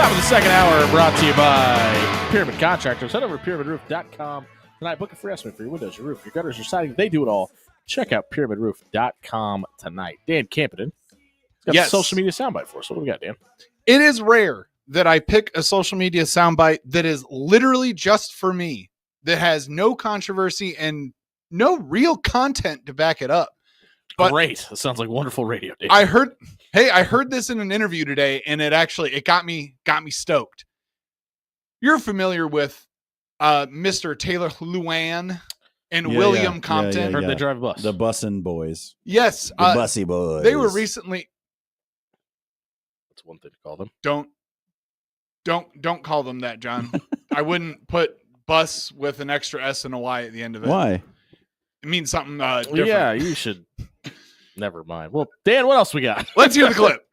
Top of the second hour brought to you by Pyramid Contractors. Head over to pyramidroof.com tonight. Book a free estimate for your windows, your roof, your gutters, your siding. They do it all. Check out pyramidroof.com tonight. Dan Campion got Yes. the social media soundbite for us. What do we got, Dan? It is rare that I pick a social media soundbite that is literally just for me, that has no controversy and no real content to back it up. But Great. That sounds like wonderful radio, Dan. I heard this in an interview today, and it got me stoked. You're familiar with Mr. Taylor Luan and Yeah, William yeah, Compton. Heard they drive a bus. The bussin' boys. Yes, The bussy boys. they were recently. That's one thing to call them. Don't call them that, John. I wouldn't put bus with an extra S and a Y at the end of it. Why? It means something different. Yeah, you should. Never mind. Well, Dan, what else we got? Let's hear the clip.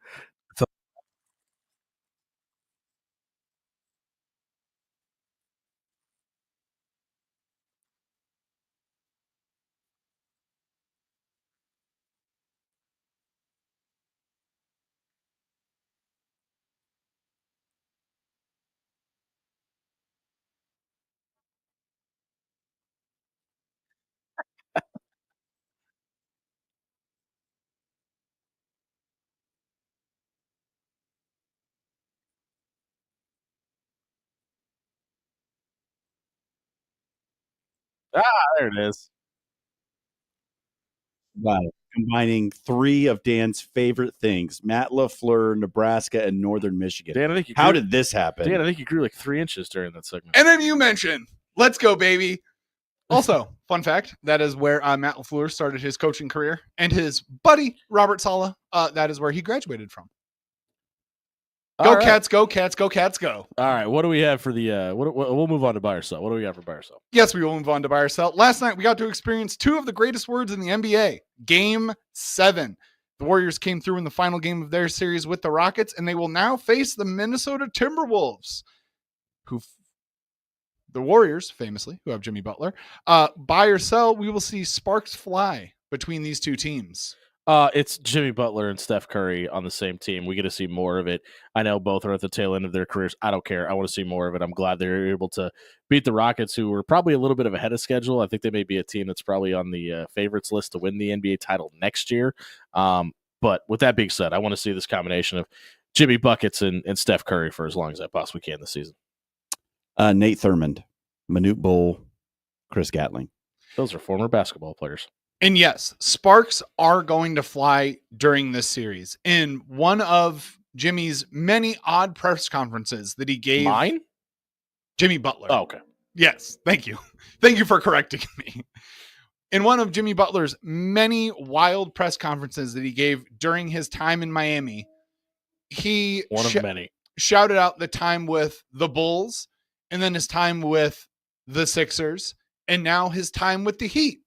There it is. Wow. Combining three of Dan's favorite things: Matt LaFleur, Nebraska, and Northern Michigan. Dan, I think you How grew, did this happen? Dan, I think you grew like 3 inches during that segment. And then you mentioned, let's go, baby. Also, fun fact, that is where Matt LaFleur started his coaching career, and his buddy, Robert Saleh, that is where he graduated from. Go All right. Cats, go Cats, go Cats, go. All right, what do we have for the? We'll move on to buy or sell. What do we got for buy or sell? Yes, we will move on to buy or sell. Last night, we got to experience two of the greatest words in the NBA. Game 7. The Warriors came through in the final game of their series with the Rockets, and they will now face the Minnesota Timberwolves, the Warriors, famously, who have Jimmy Butler. Buy or sell, we will see sparks fly between these two teams. It's Jimmy Butler and Steph Curry on the same team. We get to see more of it. I know both are at the tail end of their careers. I don't care. I want to see more of it. I'm glad they're able to beat the Rockets, who were probably a little bit of ahead of schedule. I think they may be a team that's probably on the favorites list to win the NBA title next year. But with that being said, I want to see this combination of Jimmy Buckets and Steph Curry for as long as I possibly can this season. Nate Thurmond, Manute Bol, Chris Gatling. Those are former basketball players. And yes, sparks are going to fly during this series. In one of Jimmy's many odd press conferences that he gave. Mine? Jimmy Butler. Oh, okay. Yes, thank you. Thank you for correcting me. In one of Jimmy Butler's many wild press conferences that he gave during his time in Miami, he One of many. shouted out the time with the Bulls, and then his time with the Sixers, and now his time with the Heat.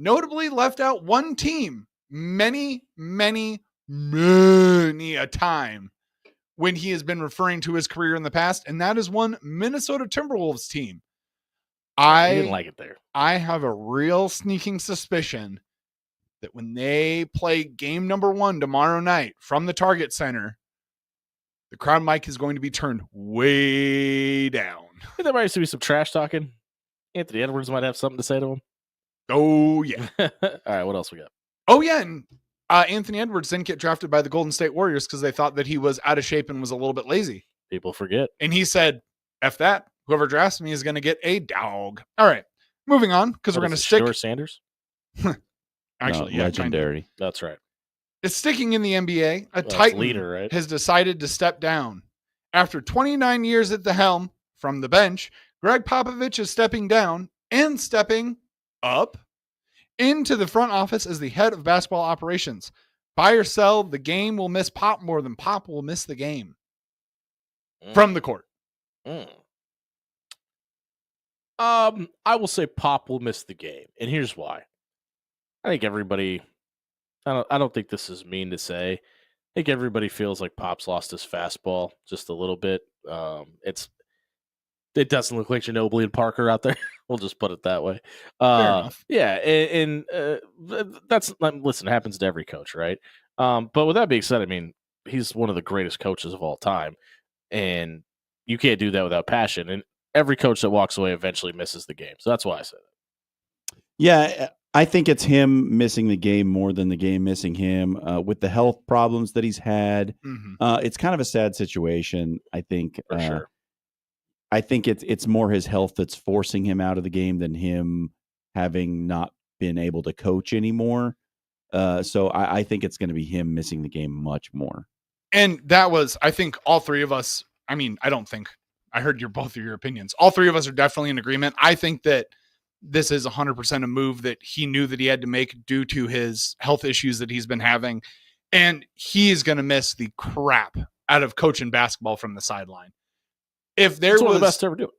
Notably left out one team many a time when he has been referring to his career in the past, and that is one Minnesota Timberwolves team. I didn't like it there. I have a real sneaking suspicion that when they play game number 1 tomorrow night from the Target Center, the crowd mic is going to be turned way down. I think there might be some trash talking. Anthony Edwards might have something to say to him. Oh, yeah. All right, what else we got? Oh, yeah. And Anthony Edwards didn't get drafted by the Golden State Warriors because they thought that he was out of shape and was a little bit lazy. People forget. And he said, F that. Whoever drafts me is going to get a dog. All right. Moving on, because we're What going to is it, stick. Shedeur Sanders? Actually, No, yeah, legendary. That's right. It's sticking in the NBA. A Well, Titan leader, right? has decided to step down. After 29 years at the helm from the bench, Greg Popovich is stepping down and stepping up into the front office as the head of basketball operations. Buy or sell, the game will miss Pop more than Pop will miss the game from the court. Mm. I will say Pop will miss the game, and here's why. I think everybody. I don't think this is mean to say. I think everybody feels like Pop's lost his fastball just a little bit. It doesn't look like Ginobili and Parker out there. We'll just put it that way. enough. Yeah, and that's listen. It happens to every coach, right? But with that being said, I mean, he's one of the greatest coaches of all time. and you can't do that without passion. And every coach that walks away eventually misses the game. So that's why I say that. Yeah, I think it's him missing the game more than the game missing him. With the health problems that he's had, it's kind of a sad situation. I think For sure. I think it's more his health that's forcing him out of the game than him having not been able to coach anymore. So I think it's going to be him missing the game much more. And that was, I think, all three of us. I mean, I don't think I heard both of your opinions. All three of us are definitely in agreement. I think that this is 100% a move that he knew that he had to make due to his health issues that he's been having. And he is going to miss the crap out of coaching basketball from the sideline. If there It's was one of the best to ever do it.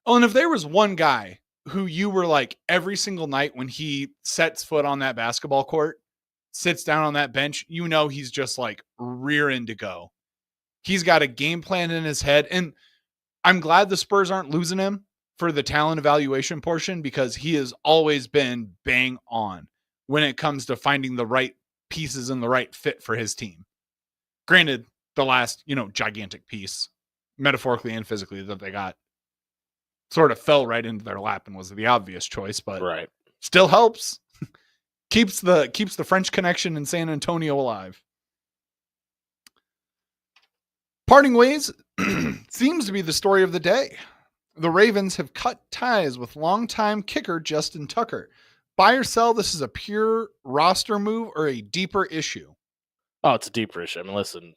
Oh, and if there was one guy who you were like every single night when he sets foot on that basketball court, sits down on that bench, you know he's just like rearing to go. He's got a game plan in his head. And I'm glad the Spurs aren't losing him for the talent evaluation portion, because he has always been bang on when it comes to finding the right pieces and the right fit for his team. Granted, the last, gigantic piece, metaphorically and physically, that they got sort of fell right into their lap and was the obvious choice, but Right. still helps. keeps the French connection in San Antonio alive. Parting ways seems to be the story of the day. The Ravens have cut ties with longtime kicker Justin Tucker. Buy or sell, this is a pure roster move or a deeper issue? Oh, it's a deeper issue. I mean, listen,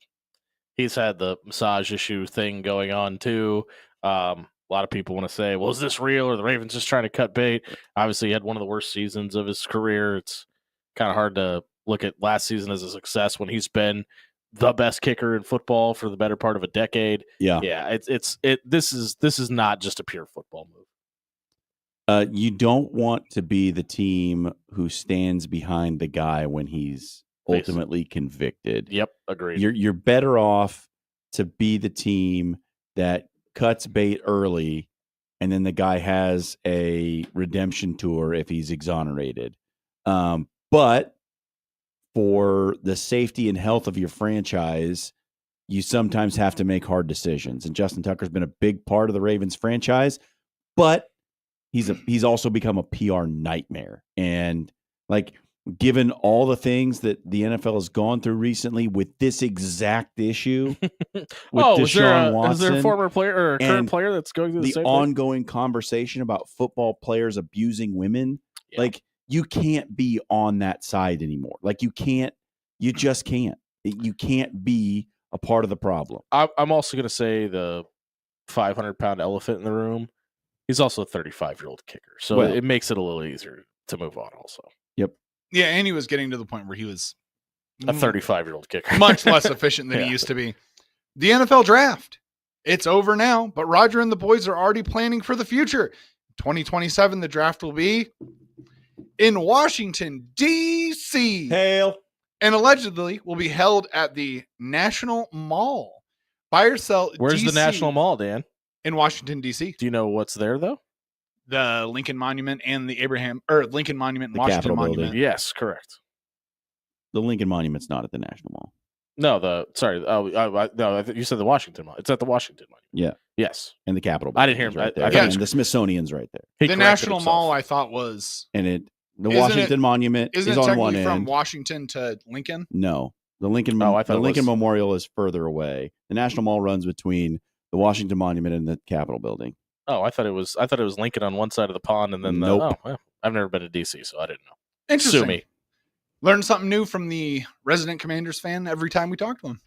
he's had the massage issue thing going on too. A lot of people want to say, well, is this real, or the Ravens just trying to cut bait? Obviously, he had one of the worst seasons of his career. It's kind of hard to look at last season as a success when he's been the best kicker in football for the better part of a decade. Yeah. This is not just a pure football move. You don't want to be the team who stands behind the guy when he's ultimately convicted. Yep, agreed. You're better off to be the team that cuts bait early, and then the guy has a redemption tour if he's exonerated. But for the safety and health of your franchise, you sometimes have to make hard decisions. And Justin Tucker's been a big part of the Ravens franchise, but he's also become a PR nightmare. And like, given all the things that the NFL has gone through recently with this exact issue, with Deshaun Watson, is there a former player or a current player that's going through the same ongoing conversation about football players abusing women? Yeah. Like, you can't be on that side anymore. Like, you just can't. You can't be a part of the problem. I'm also going to say the 500-pound elephant in the room. He's also a 35-year-old kicker, so it makes it a little easier to move on also. Yep. Yeah, and he was getting to the point where he was a 35-year-old kicker. Much less efficient than he used to be. The NFL draft. It's over now, but Roger and the boys are already planning for the future. 2027, the draft will be in Washington, D.C. Hail. And allegedly will be held at the National Mall. Buy or sell. Where's DC, the National Mall, Dan? In Washington, D.C. Do you know what's there, though? The Lincoln Monument and the Lincoln Monument and The Washington Capitol Monument. building. Yes, correct. The Lincoln Monument's not at the National Mall. No, you said the Washington Mall. It's at the Washington Monument. Yeah. Yes. And the Capitol I building didn't hear is him. right there. I And the Smithsonian's right there. The National Mall, I thought, was... And the Washington Monument is on one end. From Washington to Lincoln? No. The Lincoln Memorial is further away. The National Mall runs between the Washington Monument and the Capitol building. Oh, I thought it was Lincoln on one side of the pond, and then Nope. I've never been to DC, so I didn't know. Interesting. Sue me. Learn something new from the resident Commanders fan every time we talk to him.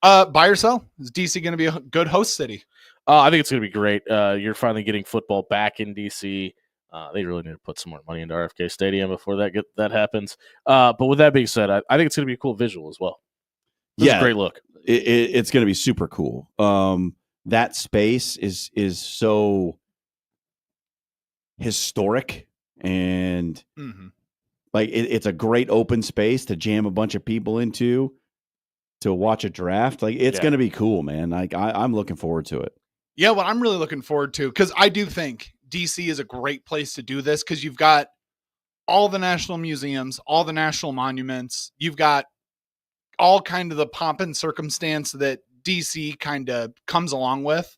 Buy or sell? Is DC going to be a good host city? I think it's going to be great. You're finally getting football back in DC. They really need to put some more money into RFK Stadium before that happens. But with that being said, I think it's going to be a cool visual as well. It's a great look. It's going to be super cool. That space is so historic, and like it's a great open space to jam a bunch of people into to watch a draft. Like, it's going to be cool, man. Like, I'm looking forward to it. Yeah, what I'm really looking forward to, because I do think DC is a great place to do this, because you've got all the national museums, all the national monuments. You've got all kind of the pomp and circumstance that DC kind of comes along with,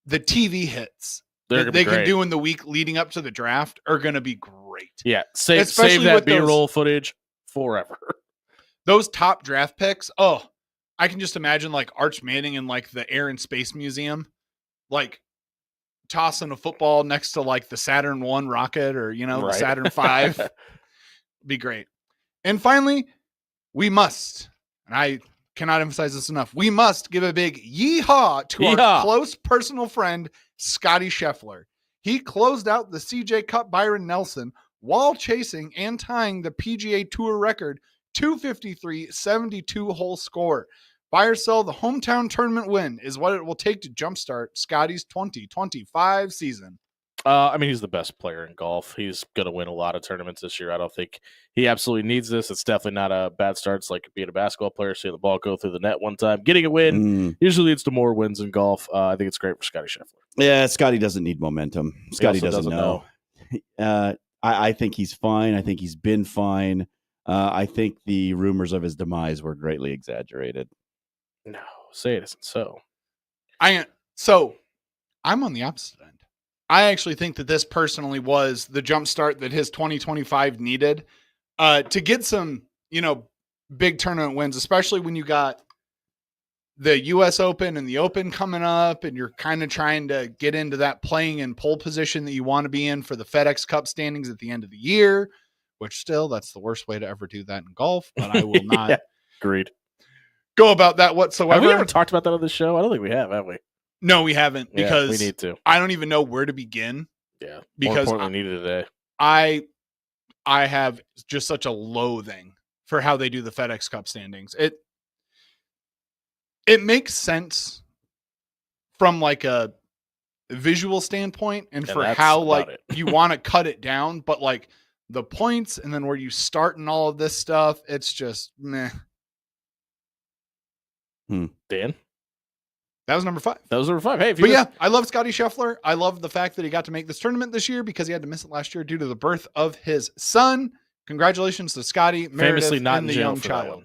the TV hits They're that gonna be they can great. do in the week leading up to the draft are going to be great. Yeah, save Especially that with those- B-roll footage forever. Those top draft picks, oh, I can just imagine like Arch Manning in like the Air and Space Museum, like tossing a football next to like the Saturn 1 rocket or, the Right. Saturn 5. Be great. And finally, we must, and I cannot emphasize this enough, we must give a big yeehaw to our Yeehaw. close personal friend, Scotty Scheffler. He closed out the CJ Cup Byron Nelson while chasing and tying the PGA Tour record 253 72 hole score. Buy or sell, the hometown tournament win is what it will take to jumpstart Scotty's 2025 season. I mean, he's the best player in golf. He's going to win a lot of tournaments this year. I don't think he absolutely needs this. It's definitely not a bad start. It's like being a basketball player, seeing the ball go through the net one time. Getting a win usually leads to more wins in golf. I think it's great for Scotty Scheffler. Yeah, Scotty doesn't need momentum. Scotty also doesn't know. I think he's fine. I think he's been fine. I think the rumors of his demise were greatly exaggerated. No, say it isn't so. So I'm on the opposite end. I actually think that this personally was the jump start that his 2025 needed to get some, big tournament wins, especially when you got the US Open and the Open coming up and you're kind of trying to get into that playing in pole position that you want to be in for the FedEx Cup standings at the end of the year, which still, that's the worst way to ever do that in golf, but I will not Yeah, agreed. go about that whatsoever. Have we ever talked about that on the show? I don't think we have we? No, we haven't, Yeah, because we need to. I don't even know where to begin. Yeah, more Because importantly, needed today. I have just such a loathing for how they do the FedEx Cup standings. It makes sense from like a visual standpoint and for that's how about like it. you want to cut it down, but like the points and then where you start and all of this stuff, it's just meh. Dan? That was number 5. That was number 5. Hey, if you But yeah, I love Scotty Scheffler. I love the fact that he got to make this tournament this year because he had to miss it last year due to the birth of his son. Congratulations to Scotty, famously Meredith, not and in the jail young for that one. child.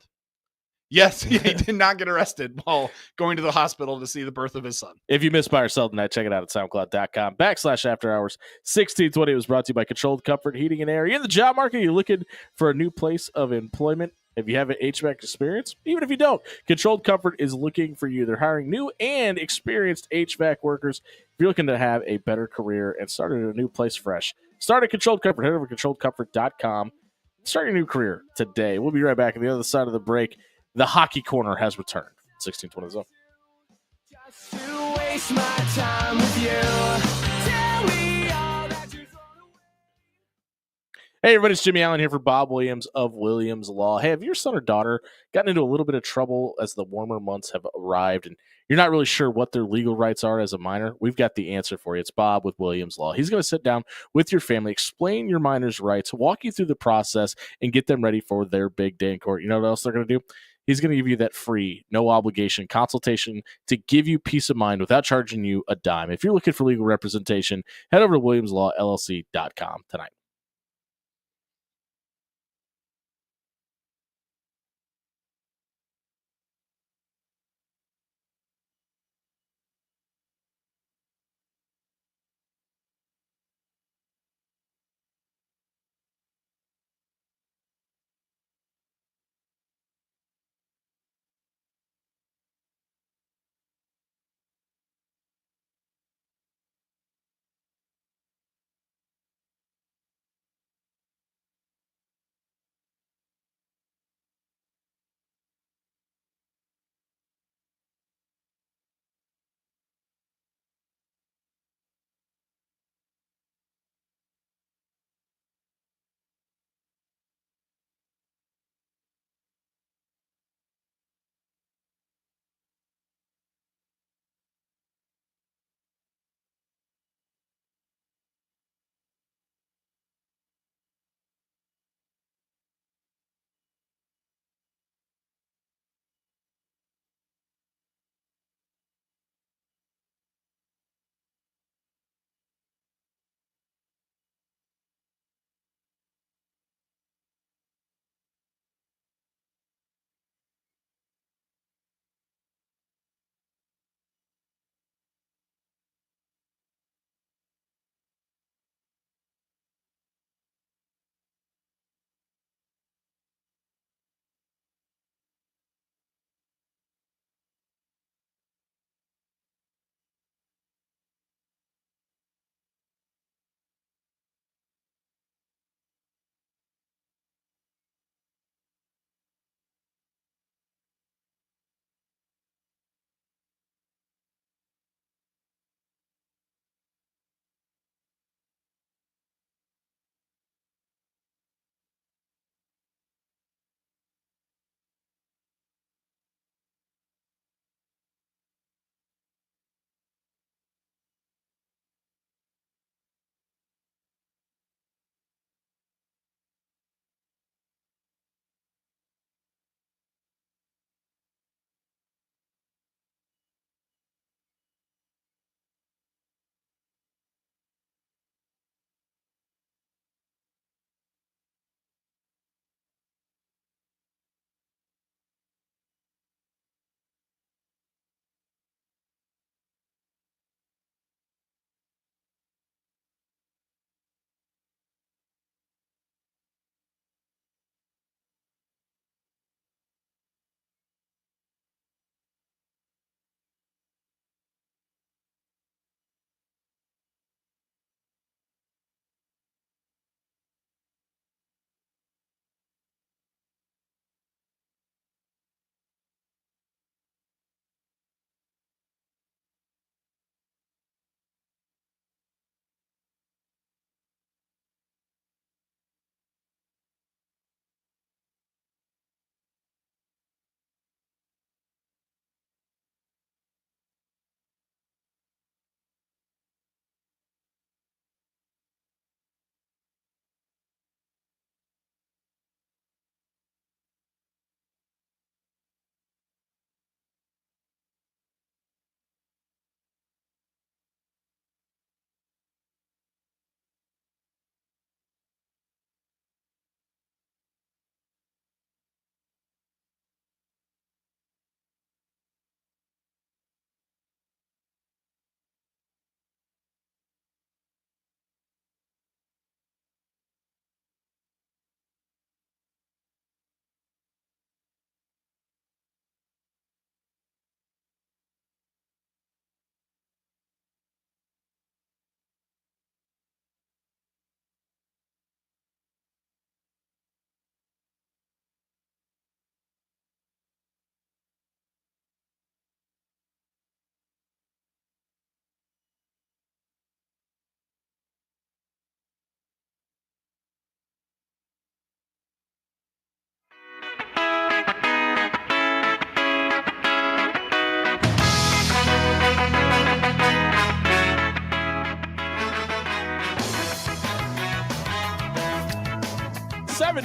Yes, he did not get arrested while going to the hospital to see the birth of his son. If you missed Buy or Sell tonight, check it out at soundcloud.com/after hours 1620. It was brought to you by Controlled Comfort Heating and Air. You're in the job market, you're looking for a new place of employment. If you have an HVAC experience, even if you don't, Controlled Comfort is looking for you. They're hiring new and experienced HVAC workers. If you're looking to have a better career and start at a new place fresh, start at Controlled Comfort. Head over to controlledcomfort.com. Start your new career today. We'll be right back on the other side of the break. The Hockey Corner has returned. 1620 zone. Just to waste my time with you. Tell me all that you thrown away. Hey, everybody, it's Jimmy Allen here for Bob Williams of Williams Law. Hey, have your son or daughter gotten into a little bit of trouble as the warmer months have arrived and you're not really sure what their legal rights are as a minor? We've got the answer for you. It's Bob with Williams Law. He's going to sit down with your family, explain your minor's rights, walk you through the process, and get them ready for their big day in court. You know what else they're going to do? He's going to give you that free, no obligation consultation to give you peace of mind without charging you a dime. If you're looking for legal representation, head over to WilliamsLawLLC.com tonight.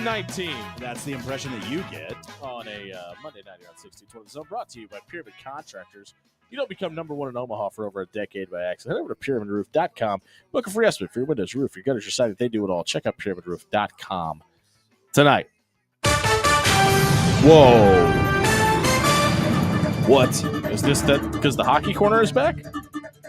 19. That's the impression that you get. On a Monday night here on 1620 The Zone, brought to you by Pyramid Contractors. You don't become number one in Omaha for over a decade by accident. Head over to pyramidroof.com. Book a free estimate for your windows, roof, your gutters, your siding. They do it all. Check out pyramidroof.com tonight. Whoa. What? Is this that because the hockey corner is back?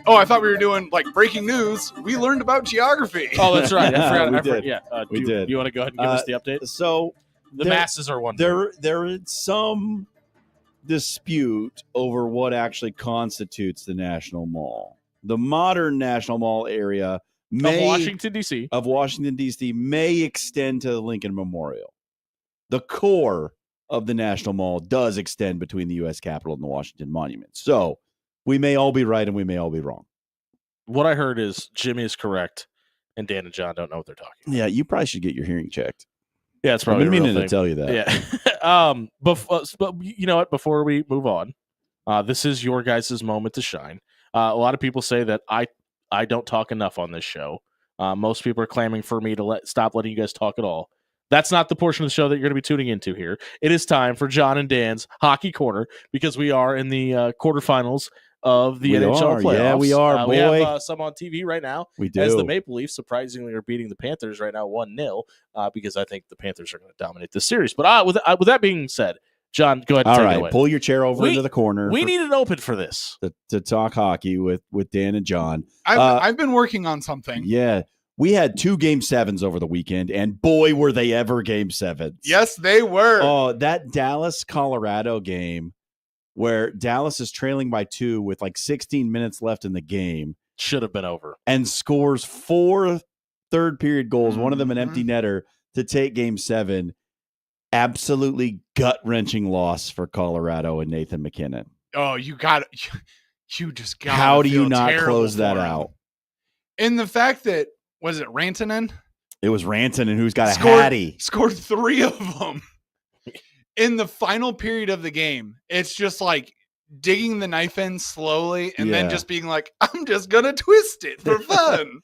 Oh, I thought we were doing like breaking news. We learned about geography. Oh, that's right. Yeah, I forgot. we I forgot. did. Yeah, We did. You want to go ahead and give us the update? So The masses are wondering. there is some dispute over what actually constitutes the National Mall. The modern National Mall area Of Washington, D.C. of Washington, D.C. may extend to the Lincoln Memorial. The core of the National Mall does extend between the U.S. Capitol and the Washington Monument. So we may all be right and we may all be wrong. What I heard is Jimmy is correct, and Dan and John don't know what they're talking about. Yeah, you probably should get your hearing checked. Yeah, it's I've probably been a real meaning to thing. tell you that. Yeah. But you know what? Before we move on, this is your guys' moment to shine. A lot of people say that I don't talk enough on this show. Most people are clamoring for me to stop letting you guys talk at all. That's not the portion of the show that you're going to be tuning into here. It is time for John and Dan's Hockey Corner because we are in the quarterfinals of the We NHL are. playoffs. Yeah, we are, We boy. have some on TV right now. We do. As the Maple Leafs surprisingly are beating the Panthers right now 1-0 because I think the Panthers are going to dominate this series. But with that being said, John, go ahead and All take it right, away. pull your chair over We- into the corner. We need an open for this. to talk hockey with Dan and John. I've been working on something. Yeah, we had 2 Game 7s over the weekend, and boy, were they ever Game 7s. Yes, they were. Oh, that Dallas-Colorado game where Dallas is trailing by 2 with like 16 minutes left in the game Should have been over. and scores 4 third-period goals, one of them an empty Mhm. netter, to take Game 7. Absolutely gut-wrenching loss for Colorado and Nathan McKinnon. Oh, you just got. How do you not close that out? And the fact that was it Rantanen It was Rantanen who's got a Scored- hattie. scored 3 of them in the final period of the game. It's just like digging the knife in slowly and then Yeah. just being like, I'm just gonna twist it for fun.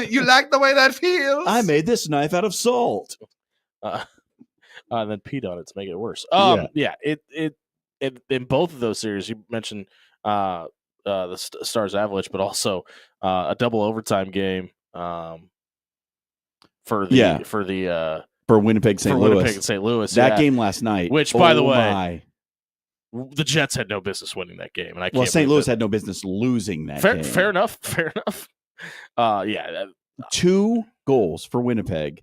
You like the way that feels? I made this knife out of salt. And then peed on it to make it worse. Yeah. It in both of those series, you mentioned the Stars Avalanche, but also a double overtime game for For Winnipeg, St. Louis. Winnipeg and St. Louis. That yeah. game last night. Which, by the way, my. the Jets had no business winning that game, and I can't. Well, St. believe Louis that. had no business losing that fair, game. fair enough. Fair enough. Yeah. 2 goals for Winnipeg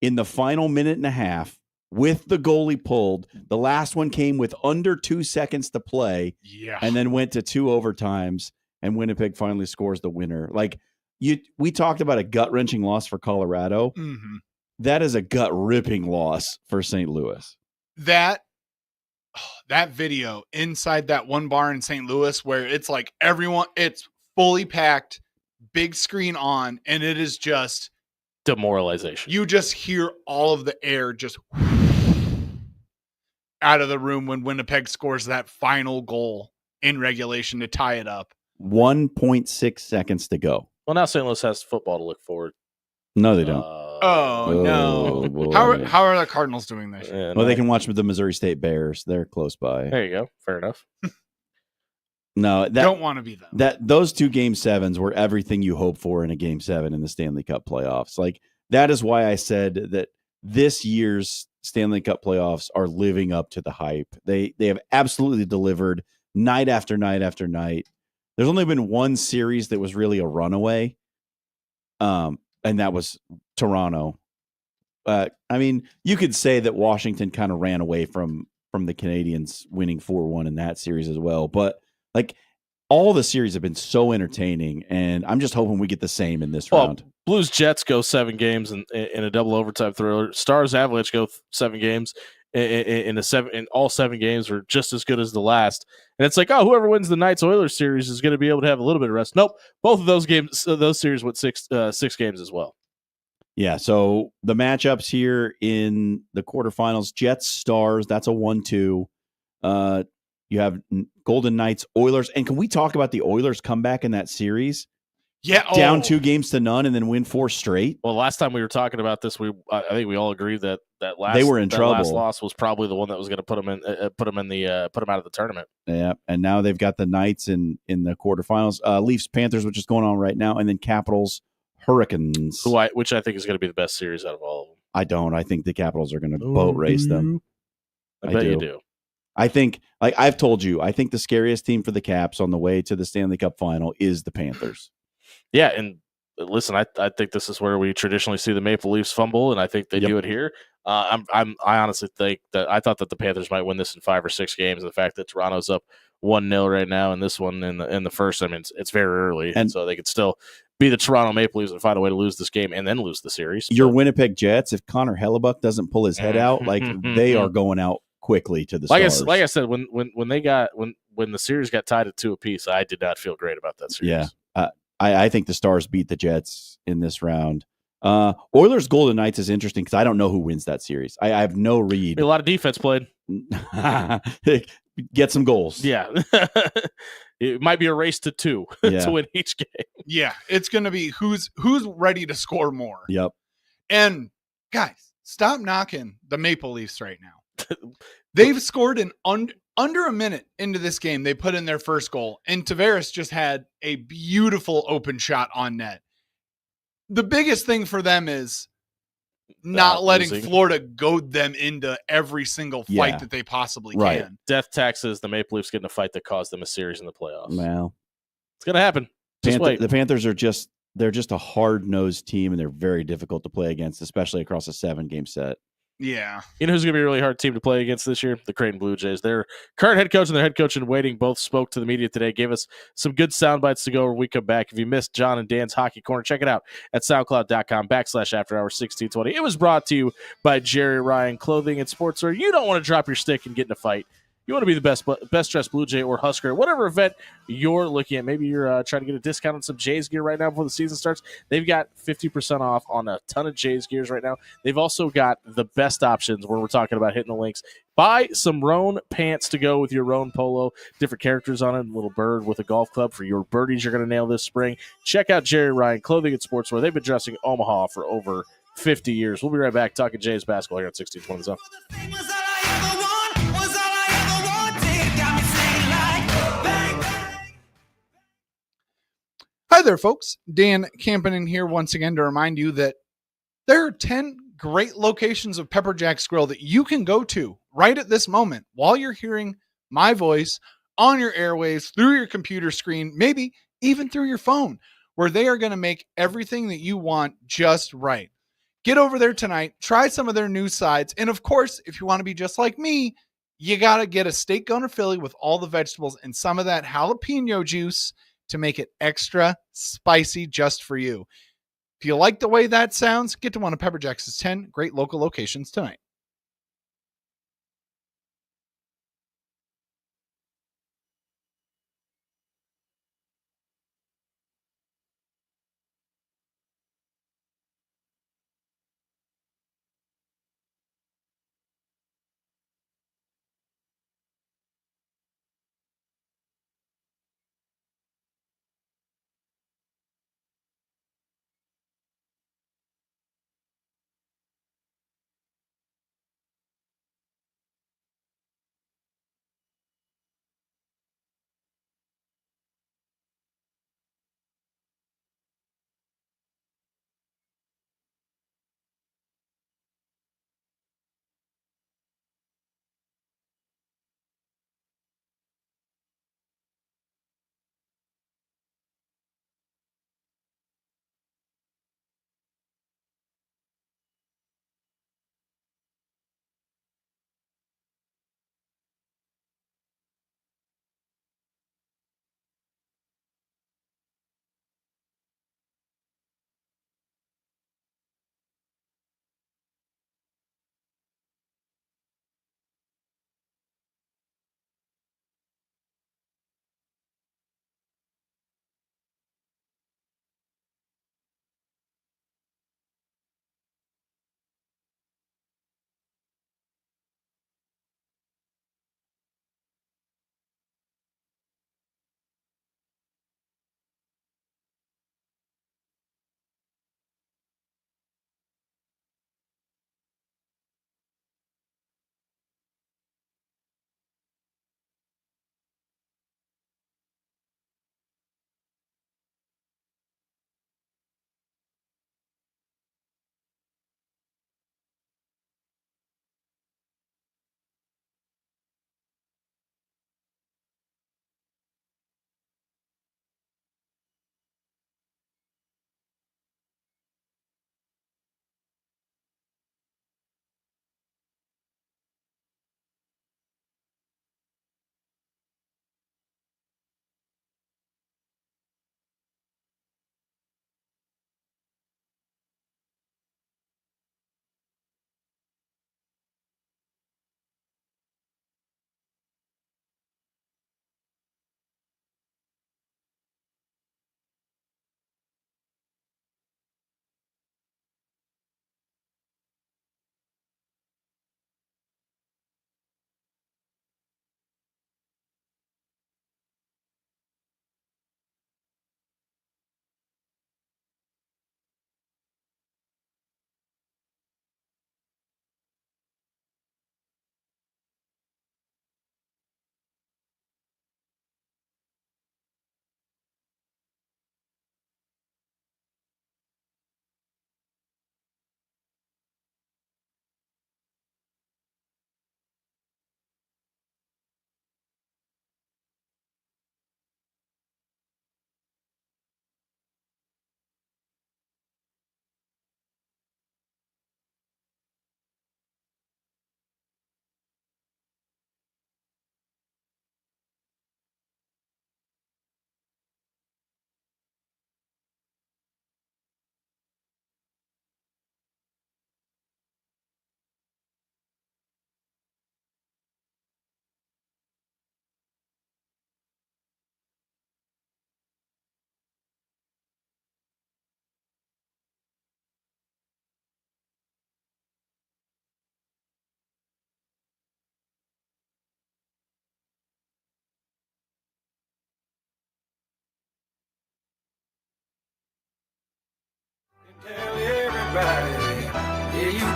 in the final minute and a half with the goalie pulled. The last one came with under 2 seconds to play Yeah. and then went to 2 overtimes, and Winnipeg finally scores the winner. Like we talked about a gut-wrenching loss for Colorado. Mhm. That is a gut-ripping loss for St. Louis. That video inside that one bar in St. Louis where it's like it's fully packed, big screen on, and it is just Demoralization. you just hear all of the air just out of the room when Winnipeg scores that final goal in regulation to tie it up. 1.6 seconds to go. Well, now St. Louis has football to look forward. No, they don't. Oh, no. boy. How are the Cardinals doing this year? Yeah, Well, they no. can watch the Missouri State Bears. They're close by. There you go. Fair enough. No, Don't want to be them. those 2 Game 7s were everything you hope for in a Game 7 in the Stanley Cup playoffs. Like, that is why I said that this year's Stanley Cup playoffs are living up to the hype. They have absolutely delivered night after night after night. There's only been one series that was really a runaway, and that was Toronto. I mean, you could say that Washington kind of ran away from the Canadians winning 4-1 in that series as well. But like, all the series have been so entertaining, and I'm just hoping we get the same in this round. Blues Jets go 7 games in a double overtime thriller. Stars Avalanche go 7 games in all 7 games were just as good as the last. And it's like, oh, whoever wins the Knights Oilers series is going to be able to have a little bit of rest. Nope, both of those games, those series went 6 games as well. Yeah, so the matchups here in the quarterfinals, Jets, Stars, that's a 1-2. You have Golden Knights, Oilers. And can we talk about the Oilers comeback in that series? Yeah. down 2-0 and then win 4 straight. Well, last time we were talking about this, I think we all agreed that last They were in that trouble. last loss was probably the one that was going to put them out of the tournament. Yeah, and now they've got the Knights in the quarterfinals. Leafs Panthers, which is going on right now, and then Capitals Hurricanes. Which I think is going to be the best series out of all of them. I don't. I think the Capitals are going to boat race them. I bet you do. I think, like I've told you, I think the scariest team for the Caps on the way to the Stanley Cup final is the Panthers. Yeah, and listen, I think this is where we traditionally see the Maple Leafs fumble, and I think they do it here. I honestly think that I thought that the Panthers might win this in 5 or 6 games. The fact that Toronto's up 1-0 right now, and this one in the first, I mean, it's very early, and so they could still be the Toronto Maple Leafs and find a way to lose this game and then lose the series. Your Winnipeg Jets, if Connor Hellebuck doesn't pull his head out, like they are going out quickly to the Stars. Like I said, when the series got tied at 2 apiece, I did not feel great about that series. Yeah. I think the Stars beat the Jets in this round. Oilers Golden Knights is interesting because I don't know who wins that series. I have no read. A lot of defense played. Get some goals. Yeah. It might be a race to 2 to win each game. Yeah, it's going to be who's ready to score more. Yep. And guys, stop knocking the Maple Leafs right now. They've scored in under a minute into this game. They put in their first goal, and Tavares just had a beautiful open shot on net. The biggest thing for them is not letting Florida goad them into every single fight that they possibly can. Death taxes, the Maple Leafs get in a fight that caused them a series in the playoffs. Well, it's going to happen. The Panthers are they're just a hard-nosed team, and they're very difficult to play against, especially across a 7-game set. Yeah. You know who's going to be a really hard team to play against this year? The Creighton Blue Jays. Their current head coach and their head coach in waiting both spoke to the media today, gave us some good sound bites to go when we come back. If you missed John and Dan's Hockey Corner, check it out at soundcloud.com/afterhours1620. It was brought to you by Jerry Ryan Clothing and Sportswear. You don't want to drop your stick and get in a fight. You want to be the best dressed Blue Jay or Husker, whatever event you're looking at. Maybe you're trying to get a discount on some Jays gear right now before the season starts. They've got 50% off on a ton of Jays gears right now. They've also got the best options when we're talking about hitting the links. Buy some Roan pants to go with your Roan polo. Different characters on it. A little bird with a golf club for your birdies you're going to nail this spring. Check out Jerry Ryan Clothing and Sportswear. They've been dressing Omaha for over 50 years. We'll be right back talking Jays basketball here at 1620 Zone. Hi there, folks. Dan Campanen here once again to remind you that there are 10 great locations of Pepper Jack's Grill that you can go to right at this moment while you're hearing my voice on your airwaves, through your computer screen, maybe even through your phone, where they are going to make everything that you want just right. Get over there tonight, try some of their new sides, and of course, if you want to be just like me, you got to get a steak gunner Philly with all the vegetables and some of that jalapeno juice to make it extra spicy just for you. If you like the way that sounds, get to one of Pepper Jack's 10 great local locations tonight.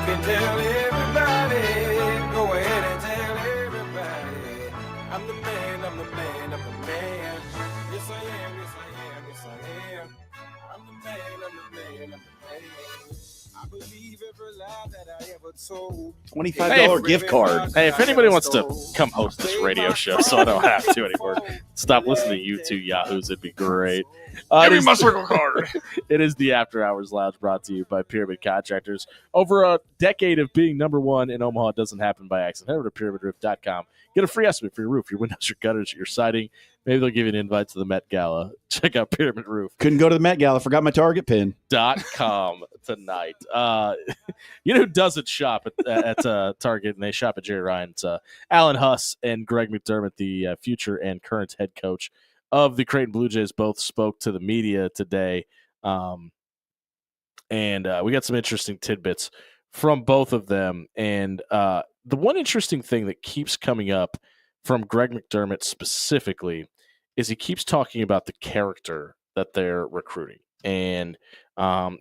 can tell everybody. Go ahead and tell everybody. I'm the man, I'm the man, I'm the man. Yes, I am, yes, I am, yes, I am. I'm the man, I'm the man, I'm the man. I believe every lie that I ever told. $25 gift card. Hey, if anybody wants to come host this radio show so I don't have to anymore, stop listening to you two yahoos. It'd be great. Give me it my is- circle card. It is the After Hours Lounge, brought to you by Pyramid Contractors. Over a decade of being number one in Omaha, it doesn't happen by accident. Head over to pyramidroof.com. Get a free estimate for your roof, your windows, your gutters, your siding. Maybe they'll give you an invite to the Met Gala. Check out Pyramid Roof. Couldn't go to the Met Gala. Forgot my Target pin. .com tonight. You know who doesn't shop at Target and they shop at Jerry Ryan? It's Alan Huss and Greg McDermott, the future and current head coach of the Creighton Blue Jays. Both spoke to the media today, and we got some interesting tidbits from both of them. And the one interesting thing that keeps coming up from Greg McDermott specifically is he keeps talking about the character that they're recruiting. And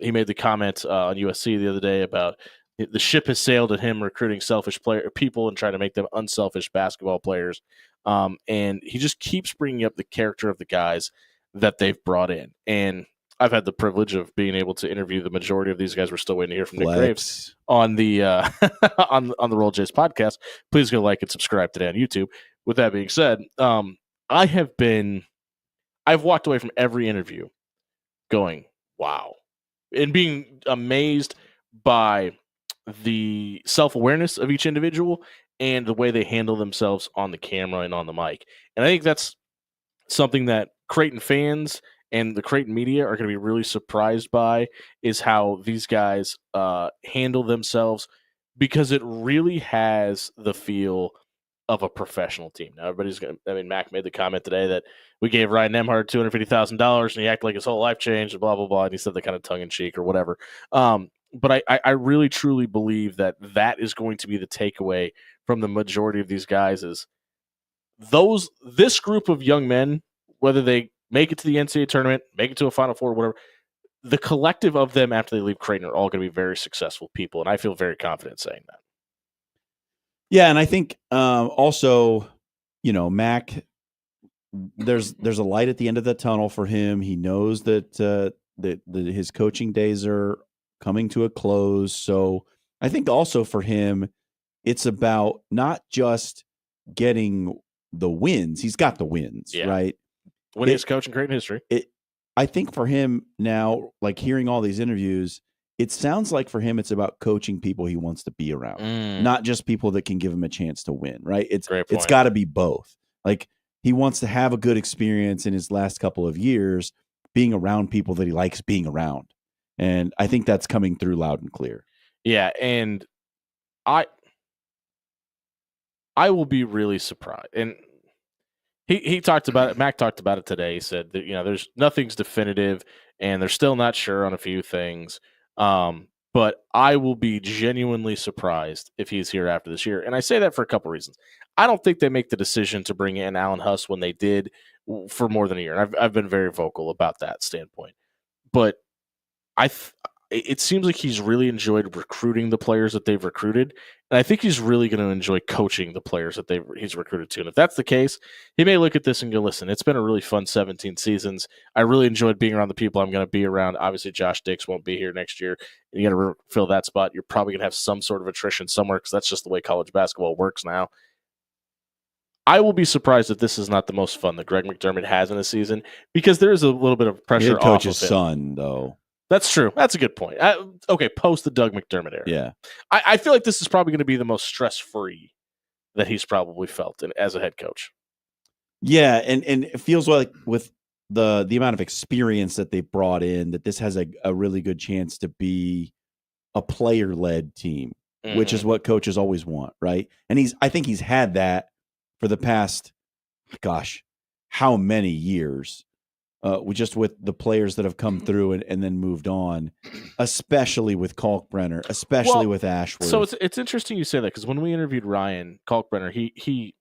he made the comment on USC the other day about the ship has sailed at him recruiting selfish people and trying to make them unselfish basketball players. And he just keeps bringing up the character of the guys that they've brought in. And I've had the privilege of being able to interview the majority of these guys. We're still waiting to hear from Nick Graves on the on the Roll Jays podcast. Please go like and subscribe today on YouTube. With that being said, I've walked away from every interview going, wow, and being amazed by the self-awareness of each individual and the way they handle themselves on the camera and on the mic. And I think that's something that Creighton fans and the Creighton media are going to be really surprised by, is how these guys handle themselves, because it really has the feel of a professional team. Now, everybody's going to, Mac made the comment today that we gave Ryan Nemhard $250,000 and he acted like his whole life changed and blah, blah, blah. And he said that kind of tongue in cheek or whatever. But I really, truly believe that is going to be the takeaway from the majority of these guys, is this group of young men, whether they make it to the NCAA tournament, make it to a Final Four, whatever, the collective of them after they leave Creighton are all going to be very successful people. And I feel very confident saying that. Yeah, and I think also, Mac, there's a light at the end of the tunnel for him. He knows that his coaching days are coming to a close. So I think also for him, it's about not just getting the wins. He's got the wins, right? Winningest coach in Creighton history. I think for him now, like hearing all these interviews, it sounds like for him, it's about coaching people he wants to be around, not just people that can give him a chance to win, right? It's got to be both. Like, he wants to have a good experience in his last couple of years being around people that he likes being around. And I think that's coming through loud and clear. Yeah, and I will be really surprised. And he talked about it. Mac talked about it today. He said that, there's nothing's definitive and they're still not sure on a few things. But I will be genuinely surprised if he's here after this year. And I say that for a couple reasons. I don't think they make the decision to bring in Alan Huss when they did for more than a year. And I've been very vocal about that standpoint. But it seems like he's really enjoyed recruiting the players that they've recruited. And I think he's really going to enjoy coaching the players that he's recruited to. And if that's the case, he may look at this and go, listen, it's been a really fun 17 seasons. I really enjoyed being around the people I'm going to be around. Obviously, Josh Dix won't be here next year. And you got to fill that spot. You're probably going to have some sort of attrition somewhere, because that's just the way college basketball works now. I will be surprised if this is not the most fun that Greg McDermott has in a season, because there is a little bit of pressure head coach's off of him. son, though. That's true. That's a good point. Okay, post the Doug McDermott era. Yeah. I feel like this is probably going to be the most stress-free that he's probably felt as a head coach. Yeah, and it feels like with the amount of experience that they brought in, that this has a really good chance to be a player-led team, which is what coaches always want, right? And I think he's had that for the past, how many years? With the players that have come through and then moved on, especially with Kalkbrenner, especially with Ashworth. So it's interesting you say that, because when we interviewed Ryan Kalkbrenner, he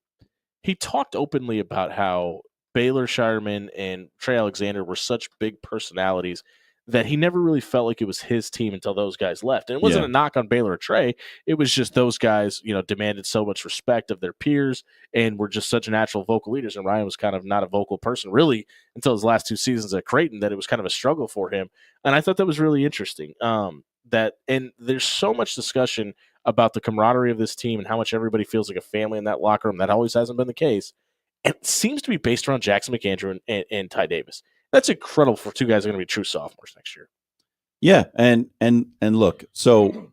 talked openly about how Baylor Shireman and Trey Alexander were such big personalities that he never really felt like it was his team until those guys left. And it wasn't Yeah. a knock on Baylor or Trey. It was just those guys, demanded so much respect of their peers and were just such natural vocal leaders. And Ryan was kind of not a vocal person really until his last 2 seasons at Creighton, that it was kind of a struggle for him. And I thought that was really interesting. And there's so much discussion about the camaraderie of this team and how much everybody feels like a family in that locker room. That always hasn't been the case. And it seems to be based around Jackson McAndrew and Ty Davis. That's incredible for 2 guys that are going to be true sophomores next year. Yeah, and look, so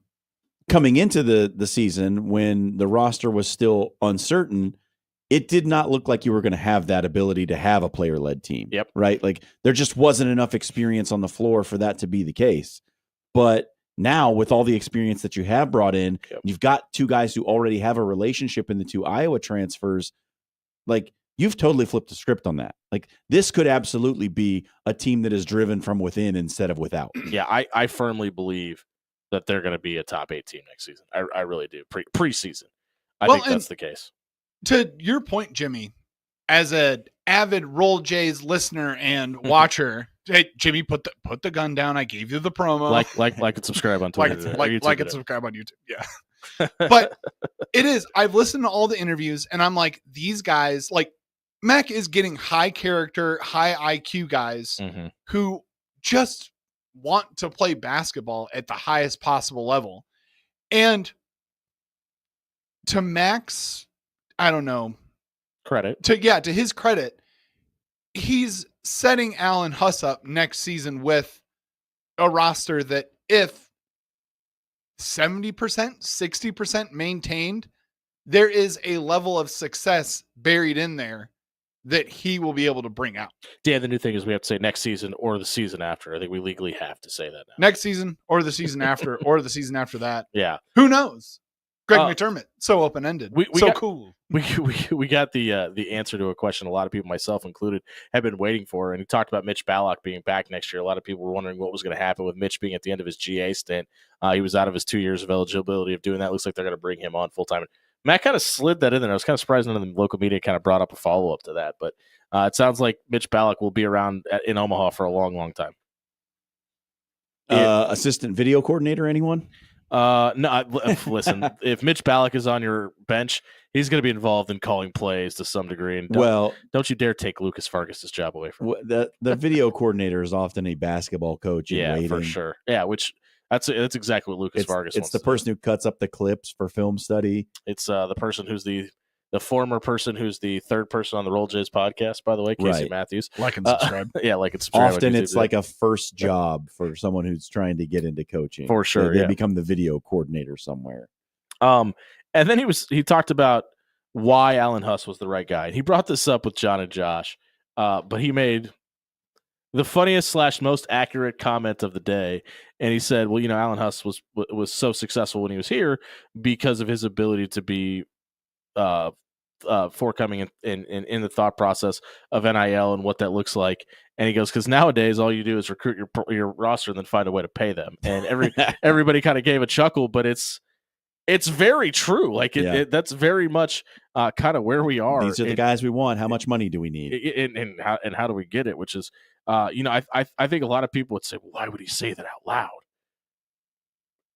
coming into the season when the roster was still uncertain, it did not look like you were going to have that ability to have a player-led team. Yep. Right? Like there just wasn't enough experience on the floor for that to be the case. But now with all the experience that you have brought in, you've got 2 guys who already have a relationship in the 2 Iowa transfers. Like you've totally flipped the script on that. Like this could absolutely be a team that is driven from within instead of without. Yeah, I firmly believe that they're going to be a top 8 team next season. I really do. Preseason. I think that's the case. To your point, Jimmy, as an avid Roll Jays listener and watcher, hey, Jimmy, put the gun down. I gave you the promo. Like and subscribe on Twitter. like and subscribe on YouTube. Yeah. But it is. I've listened to all the interviews and I'm like, these guys, like Mac is getting high character, high IQ guys who just want to play basketball at the highest possible level. And to Mac's, I don't know, credit. To his credit, he's setting Alan Huss up next season with a roster that if 70%, 60% maintained, there is a level of success buried in there that he will be able to bring out. Dan, the new thing is we have to say next season or the season after. I think we legally have to say that now. Next season or the season after or the season after that. Yeah. Who knows? Greg McDermott, so open-ended, cool. We got the answer to a question a lot of people, myself included, have been waiting for, and he talked about Mitch Ballock being back next year. A lot of people were wondering what was going to happen with Mitch being at the end of his GA stint. He was out of his 2 years of eligibility of doing that. Looks like they're going to bring him on full-time. Matt kind of slid that in there. I was kind of surprised none of the local media kind of brought up a follow-up to that, but it sounds like Mitch Ballock will be around in Omaha for a long, long time. Assistant video coordinator, anyone? No, listen, if Mitch Ballock is on your bench, he's going to be involved in calling plays to some degree. And don't you dare take Lucas Fargas's job away from him. The video coordinator is often a basketball coach. Yeah, for sure. Yeah, which that's exactly what Lucas Fargas wants. It's the person who cuts up the clips for film study. It's the person who's the former person who's the third person on the Roll Jays podcast, by the way, Casey Matthews. Like and subscribe. Yeah, like and subscribe. Often it's like a first job for someone who's trying to get into coaching. For sure. They become the video coordinator somewhere. And then he talked about why Alan Huss was the right guy. He brought this up with John and Josh, but he made the funniest / most accurate comment of the day. And he said, well, Alan Huss was so successful when he was here because of his ability to be forthcoming in the thought process of NIL and what that looks like. And he goes, because nowadays all you do is recruit your roster and then find a way to pay them. And everybody kind of gave a chuckle, but it's very true. Like that's very much kind of where we are. These are the guys we want. How much money do we need? And how do we get it? Which is, I think a lot of people would say, why would he say that out loud?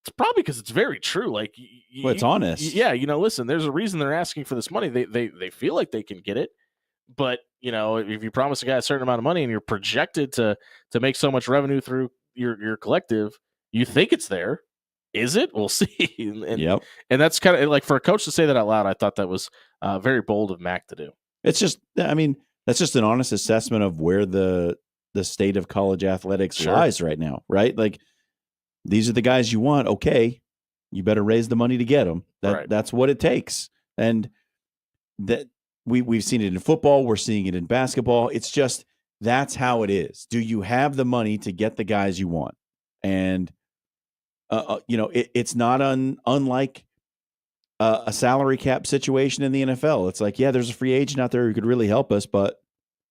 It's probably because it's very true. Like, it's honest. Yeah, listen, there's a reason they're asking for this money. They feel like they can get it, but if you promise a guy a certain amount of money and you're projected to make so much revenue through your collective, you think it's there. Is it? We'll see. And that's kind of like for a coach to say that out loud. I thought that was very bold of Mac to do. It's just, that's just an honest assessment of where the state of college athletics lies right now, right? Like, these are the guys you want. Okay, you better raise the money to get them. That's what it takes. And that we've seen it in football. We're seeing it in basketball. It's just, that's how it is. Do you have the money to get the guys you want? And, it's not unlike a salary cap situation in the NFL. It's like, yeah, there's a free agent out there who could really help us, but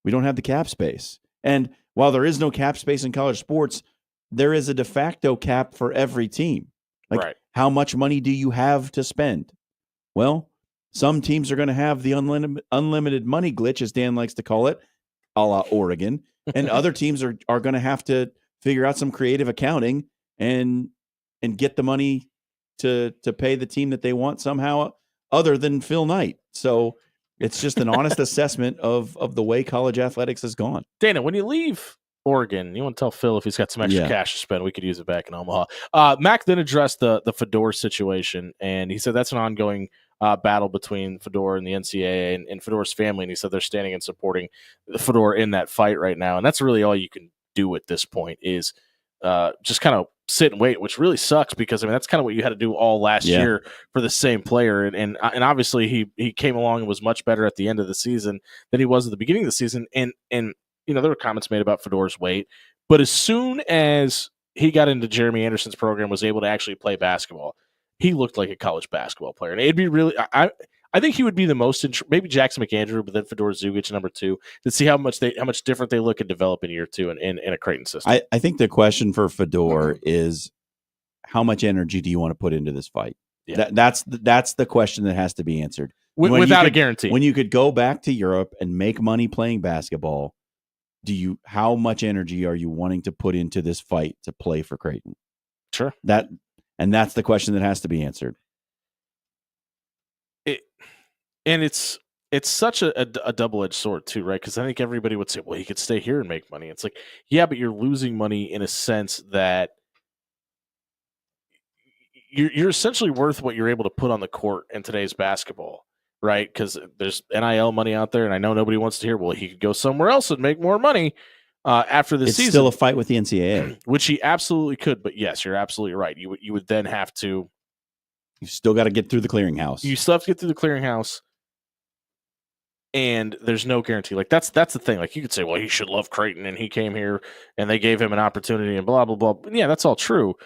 we don't have the cap space. And while there is no cap space in college sports, there is a de facto cap for every team. Like, how much money do you have to spend? Well, some teams are going to have the unlimited money glitch, as Dan likes to call it, a la Oregon, and other teams are going to have to figure out some creative accounting and get the money to pay the team that they want somehow other than Phil Knight. So it's just an honest assessment of the way college athletics has gone. Dana, when you leave Oregon, you want to tell Phil if he's got some extra cash to spend, we could use it back in Omaha. Mac then addressed the Fedor situation, and he said that's an ongoing battle between Fedor and the NCAA and Fedor's family, and he said they're standing and supporting Fedor in that fight right now, and that's really all you can do at this point is just kind of sit and wait, which really sucks because, I mean, that's kind of what you had to do all last year for the same player, and obviously he came along and was much better at the end of the season than he was at the beginning of the season, and you know, there were comments made about Fedor's weight, but as soon as he got into Jeremy Anderson's program, was able to actually play basketball, he looked like a college basketball player. And it'd be really, I think he would be the most, maybe Jackson McAndrew, but then Fedor Zugic number 2, to see how much different they look and develop in year 2 in a Creighton system. I think the question for Fedor is, how much energy do you want to put into this fight? Yeah. That's the question that has to be answered. Without a guarantee. When you could go back to Europe and make money playing basketball, how much energy are you wanting to put into this fight to play for Creighton? Sure. That's the question that has to be answered. It's such a double-edged sword too, right? Because I think everybody would say, well, he could stay here and make money. It's like, yeah, but you're losing money in a sense that you're essentially worth what you're able to put on the court in today's basketball. Right, because there's NIL money out there, and I know nobody wants to hear, well, he could go somewhere else and make more money after the season. It's still a fight with the NCAA. Which he absolutely could, but yes, you're absolutely right. You would then have to... You've still got to get through the clearinghouse. You still have to get through the clearinghouse, and there's no guarantee. Like, that's the thing. Like, you could say, well, he should love Creighton, and he came here, and they gave him an opportunity, and blah, blah, blah. Yeah, that's all true.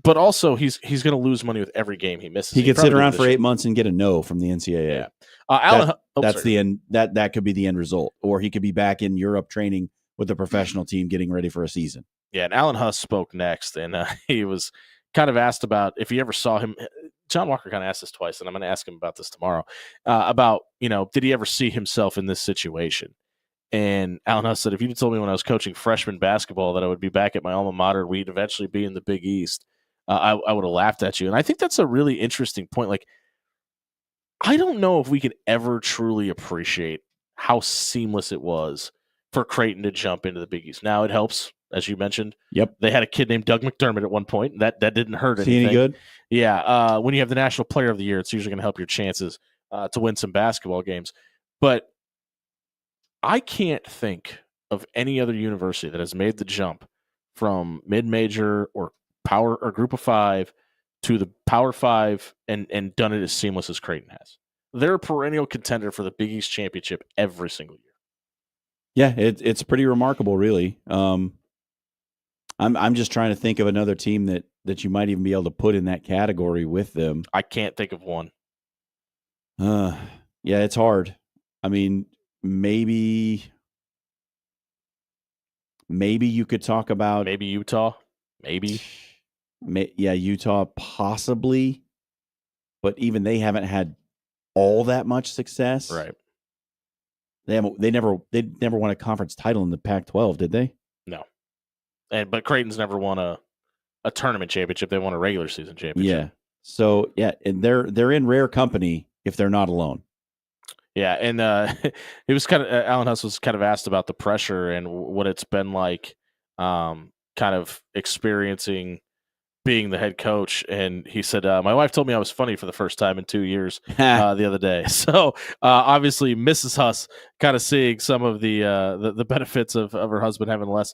But also, he's going to lose money with every game he misses. He could sit around for 8 months and get a no from the NCAA. Yeah. That's the end. That could be the end result. Or he could be back in Europe training with a professional team getting ready for a season. Yeah, and Alan Huss spoke next, and he was kind of asked about if he ever saw him. John Walker kind of asked this twice, and I'm going to ask him about this tomorrow, about, did he ever see himself in this situation? And Alan Huss said, if you'd told me when I was coaching freshman basketball that I would be back at my alma mater, we'd eventually be in the Big East, I would have laughed at you. And I think that's a really interesting point. Like, I don't know if we can ever truly appreciate how seamless it was for Creighton to jump into the Big East. Now it helps, as you mentioned. Yep. They had a kid named Doug McDermott at one point. And that didn't hurt anything. Any good? Yeah. When you have the National Player of the Year, it's usually going to help your chances to win some basketball games. But I can't think of any other university that has made the jump from mid-major or power or group of 5 to the Power 5 and done it as seamless as Creighton has. They're a perennial contender for the Big East championship every single year. Yeah, it's pretty remarkable, really. I'm just trying to think of another team that you might even be able to put in that category with them. I can't think of one. Yeah, it's hard. I mean, maybe you could talk about maybe Utah, maybe. Yeah, Utah possibly, but even they haven't had all that much success. Right. They never won a conference title in the Pac-12, did they? No. But Creighton's never won a tournament championship. They won a regular season championship. Yeah. So yeah, and they're in rare company if they're not alone. Yeah, and it was kind of Alan Huss was kind of asked about the pressure and what it's been like, kind of experiencing being the head coach, and he said, my wife told me I was funny for the first time in 2 years the other day. So obviously Mrs. Huss kind of seeing some of the benefits of her husband having less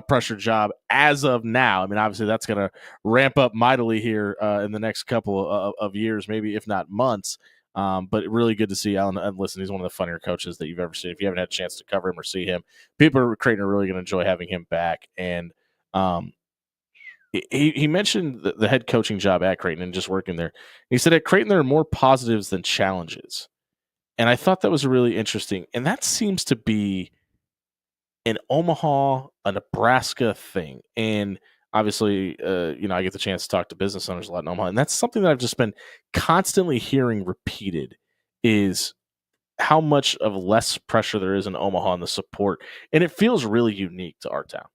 pressure job as of now. I mean, obviously that's going to ramp up mightily here in the next couple of years, maybe if not months. But really good to see Alan. And listen, he's one of the funnier coaches that you've ever seen. If you haven't had a chance to cover him or see him, people at Creighton are really going to enjoy having him back. And he mentioned the head coaching job at Creighton and just working there. He said at Creighton there are more positives than challenges. And I thought that was really interesting. And that seems to be an Omaha, a Nebraska thing. And obviously, I get the chance to talk to business owners a lot in Omaha. And that's something that I've just been constantly hearing repeated is how much of less pressure there is in Omaha and the support. And it feels really unique to our town.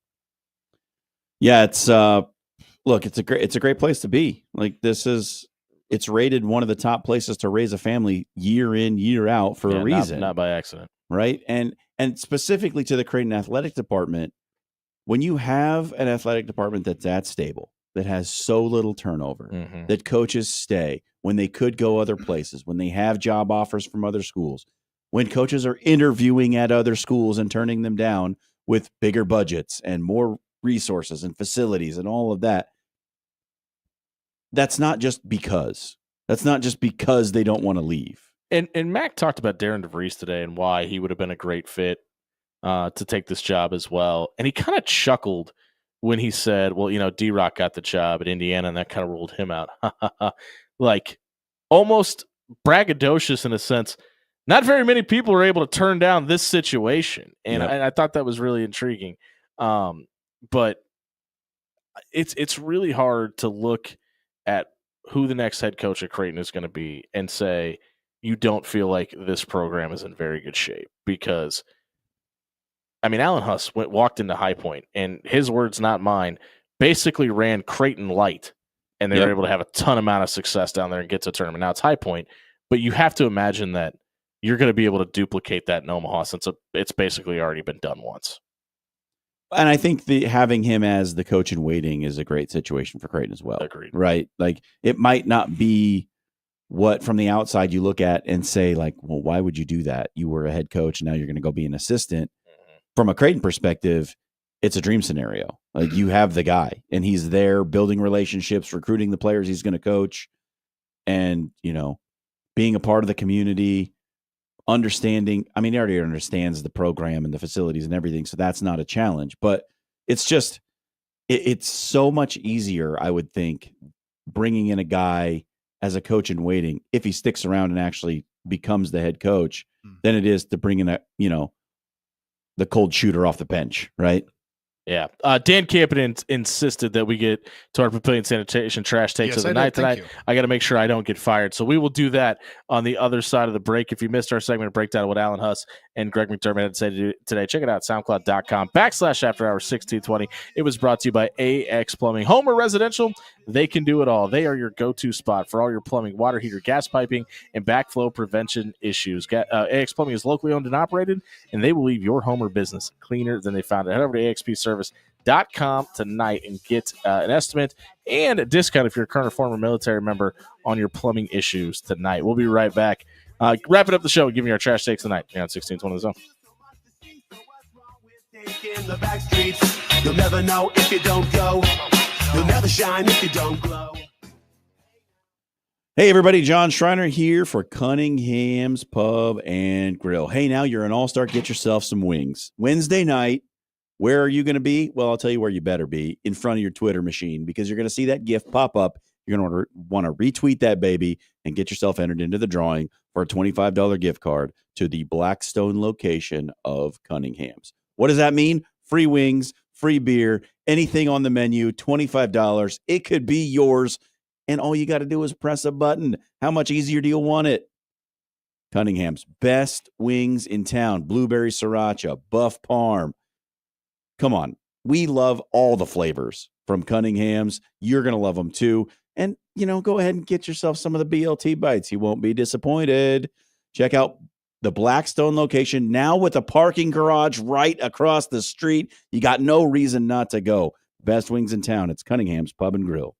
Yeah, it's look, it's a great place to be. Like it's rated one of the top places to raise a family year in, year out for a reason. Not by accident. Right? And specifically to the Creighton Athletic Department, when you have an athletic department that's that stable, that has so little turnover, Mm-hmm. that coaches stay when they could go other places, when they have job offers from other schools, when coaches are interviewing at other schools and turning them down with bigger budgets and more resources and facilities and all of that. That's not just because. That's not just because they don't want to leave. And Mac talked about Darren DeVries today and why he would have been a great fit to take this job as well. And he kind of chuckled when he said, well, D-Rock got the job at Indiana and that kind of ruled him out. Like almost braggadocious in a sense. Not very many people are able to turn down this situation. And Yep. I thought that was really intriguing. But it's really hard to look at who the next head coach at Creighton is going to be and say you don't feel like this program is in very good shape because Alan Huss walked into High Point and his words, not mine, basically ran Creighton light, and they were able to have a ton amount of success down there and get to a tournament. Now it's High Point, but you have to imagine that you're going to be able to duplicate that in Omaha since it's basically already been done once. And I think having him as the coach in waiting is a great situation for Creighton as well. Agreed. Right? Like it might not be what from the outside you look at and say like, well, why would you do that? You were a head coach and now you're going to go be an assistant. From a Creighton perspective, it's a dream scenario. Like you have the guy and he's there building relationships, recruiting the players he's going to coach and, being a part of the community, understanding. He already understands the program and the facilities and everything. So that's not a challenge, but it's just, it's so much easier, I would think, bringing in a guy as a coach in waiting, if he sticks around and actually becomes the head coach, than it is to bring in the cold shooter off the bench, right? Yeah. Dan Campion insisted that we get to our Papillion Sanitation trash takes of the night tonight. I got to make sure I don't get fired. So we will do that on the other side of the break. If you missed our segment of breakdown of what Alan Huss and Greg McDermott had to say today, check it out, soundcloud.com/afterhours1620. It was brought to you by AX Plumbing. Home or residential, they can do it all. They are your go-to spot for all your plumbing, water heater, gas piping, and backflow prevention issues. AX Plumbing is locally owned and operated, and they will leave your home or business cleaner than they found it. Head over to axpservice.com tonight and get an estimate and a discount if you're a current or former military member on your plumbing issues tonight. We'll be right back. Wrapping up the show, giving you our trash takes tonight here on 1620 The Zone. In the back streets, you'll never know if you don't go. You'll never shine if you don't glow. Hey, everybody. John Schreiner here for Cunningham's Pub and Grill. Hey, now you're an all-star. Get yourself some wings. Wednesday night, where are you going to be? Well, I'll tell you where you better be, in front of your Twitter machine, because you're going to see that gift pop up. You're going to want to retweet that baby and get yourself entered into the drawing for a $25 gift card to the Blackstone location of Cunningham's. What does that mean? Free wings, free beer, anything on the menu, $25. It could be yours. And all you got to do is press a button. How much easier do you want it? Cunningham's best wings in town. Blueberry sriracha, buff parm. Come on. We love all the flavors from Cunningham's. You're going to love them too. And, go ahead and get yourself some of the BLT bites. You won't be disappointed. Check out the Blackstone location now with a parking garage right across the street. You got no reason not to go. Best wings in town. It's Cunningham's Pub and Grill.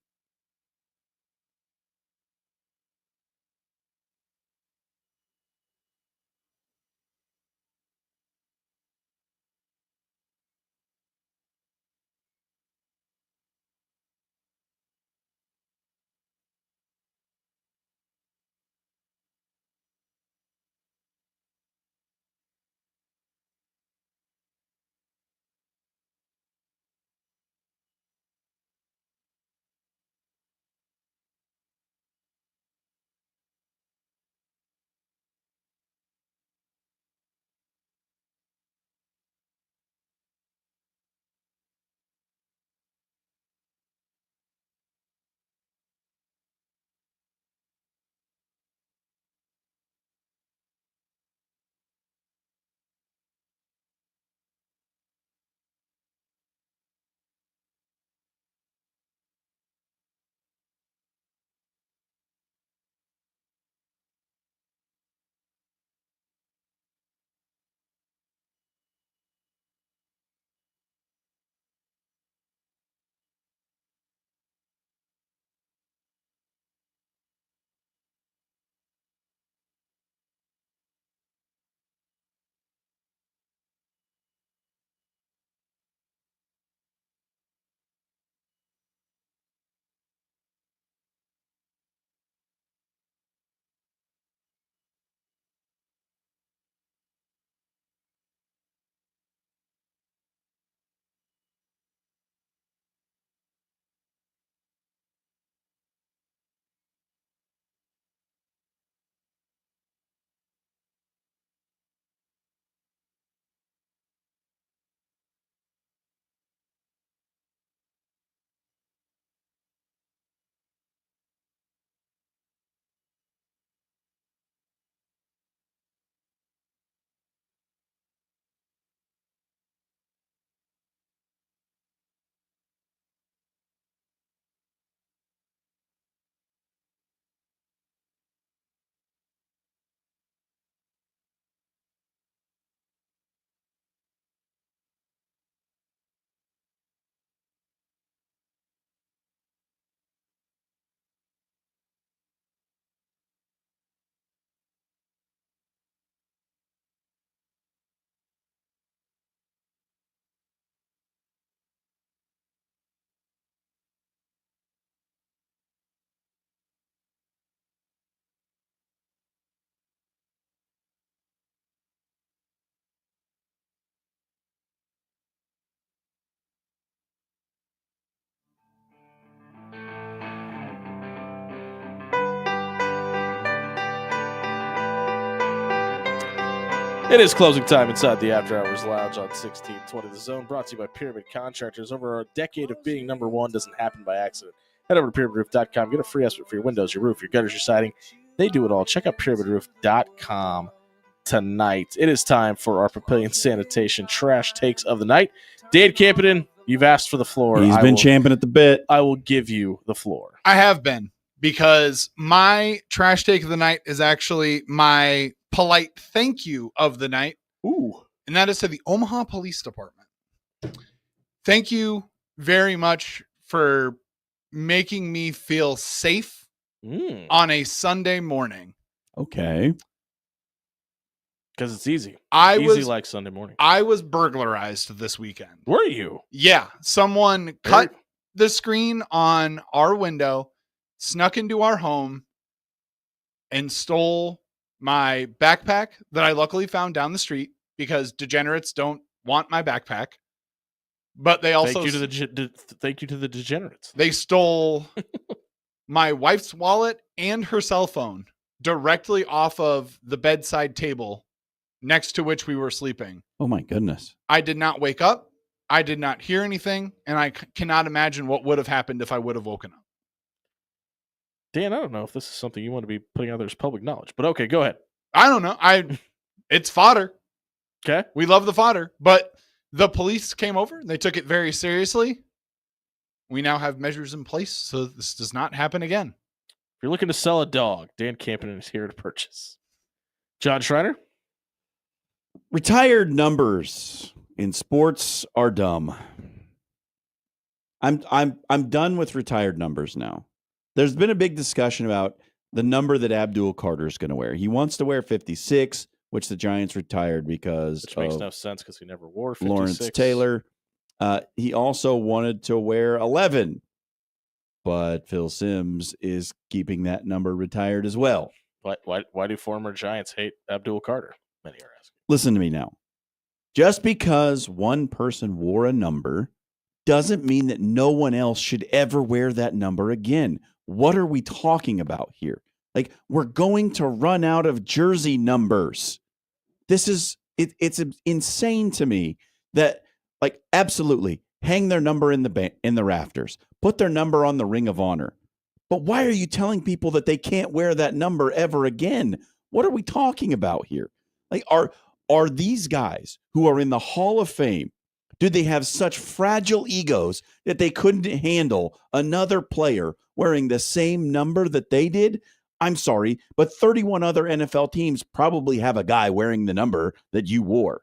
It is closing time inside the After Hours Lounge on 1620 The Zone, brought to you by Pyramid Contractors. Over a decade of being number one doesn't happen by accident. Head over to pyramidroof.com. Get a free estimate for your windows, your roof, your gutters, your siding. They do it all. Check out pyramidroof.com tonight. It is time for our Papillion Sanitation Trash Takes of the Night. Dan Campion, you've asked for the floor. He's been champing at the bit. I will give you the floor. I have been, because my trash take of the night is actually my polite thank you of the night. Ooh. And that is to the Omaha Police Department. Thank you very much for making me feel safe on a Sunday morning. Okay. Because it's easy. Easy like Sunday morning. I was burglarized this weekend. Were you? Yeah. Someone cut the screen on our window, snuck into our home, and stole my backpack that I luckily found down the street, because degenerates don't want my backpack. But they also thank you to the degenerates. They stole my wife's wallet and her cell phone directly off of the bedside table next to which we were sleeping. Oh my goodness. I did not wake up. I did not hear anything, and I cannot imagine what would have happened if I would have woken up. Dan, I don't know if this is something you want to be putting out there as public knowledge, but okay, go ahead. I don't know. It's fodder. Okay. We love the fodder, but the police came over. They took it very seriously. We now have measures in place so this does not happen again. If you're looking to sell a dog, Dan Campion is here to purchase. John Schreiner? Retired numbers in sports are dumb. I'm done with retired numbers now. There's been a big discussion about the number that Abdul Carter is going to wear. He wants to wear 56, which the Giants retired because which makes no sense because he never wore 56. Lawrence Taylor. He also wanted to wear 11, but Phil Simms is keeping that number retired as well. Why do former Giants hate Abdul Carter? Many are asking. Listen to me now. Just because one person wore a number doesn't mean that no one else should ever wear that number again. What are we talking about here? Like, we're going to run out of jersey numbers. This is, it's insane to me that, like, absolutely hang their number in the rafters, put their number on the Ring of Honor. But why are you telling people that they can't wear that number ever again? What are we talking about here? Like, are these guys who are in the Hall of Fame, do they have such fragile egos that they couldn't handle another player wearing the same number that they did? I'm sorry, but 31 other NFL teams probably have a guy wearing the number that you wore.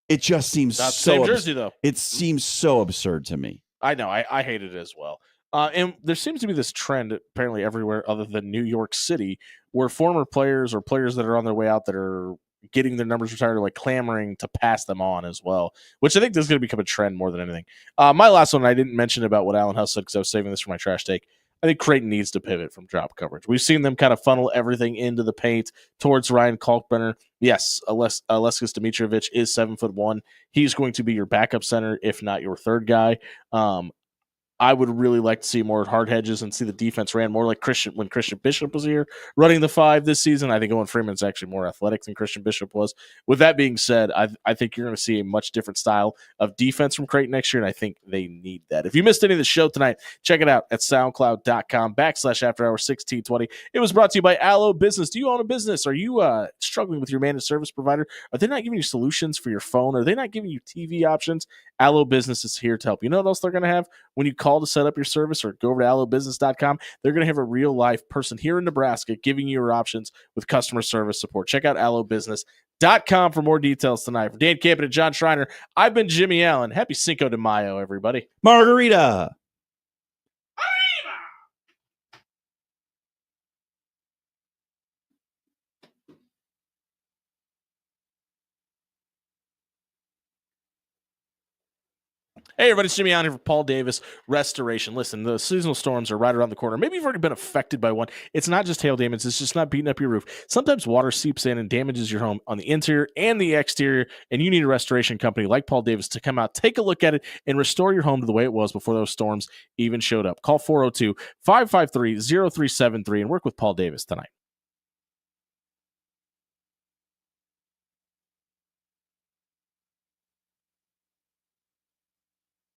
It just seems Not so same jersey, though. It seems so absurd to me. I know. I hate it as well. And there seems to be this trend apparently everywhere other than New York City where former players or players that are on their way out that are getting their numbers retired are like clamoring to pass them on as well, which I think this is going to become a trend more than anything. My last one, I didn't mention about what Alan Huss said because I was saving this for my trash take. I think Creighton needs to pivot from drop coverage. We've seen them kind of funnel everything into the paint towards Ryan Kalkbrenner. Yes, Aleskis Dimitrovic is 7'1". He's going to be your backup center, if not your third guy. I would really like to see more hard hedges and see the defense ran more like when Christian Bishop was here running the 5 this season. I think Owen Freeman's actually more athletic than Christian Bishop was. With that being said, I think you're going to see a much different style of defense from Creighton next year, and I think they need that. If you missed any of the show tonight, check it out at soundcloud.com/afterhour1620. It was brought to you by Allo Business. Do you own a business? Are you struggling with your managed service provider? Are they not giving you solutions for your phone? Are they not giving you TV options? Allo Business is here to help. You know what else they're going to have when you call to set up your service or go over to allobusiness.com? They're going to have a real life person here in Nebraska giving you your options with customer service support. Check out allobusiness.com for more details tonight. For Dan Campion and John Schreiner, I've been Jimmy Allen. Happy Cinco de Mayo, everybody. Margarita. Hey, everybody, it's Jimmy Allen here for Paul Davis Restoration. Listen, the seasonal storms are right around the corner. Maybe you've already been affected by one. It's not just hail damage. It's just not beating up your roof. Sometimes water seeps in and damages your home on the interior and the exterior, and you need a restoration company like Paul Davis to come out, take a look at it, and restore your home to the way it was before those storms even showed up. Call 402-553-0373 and work with Paul Davis tonight.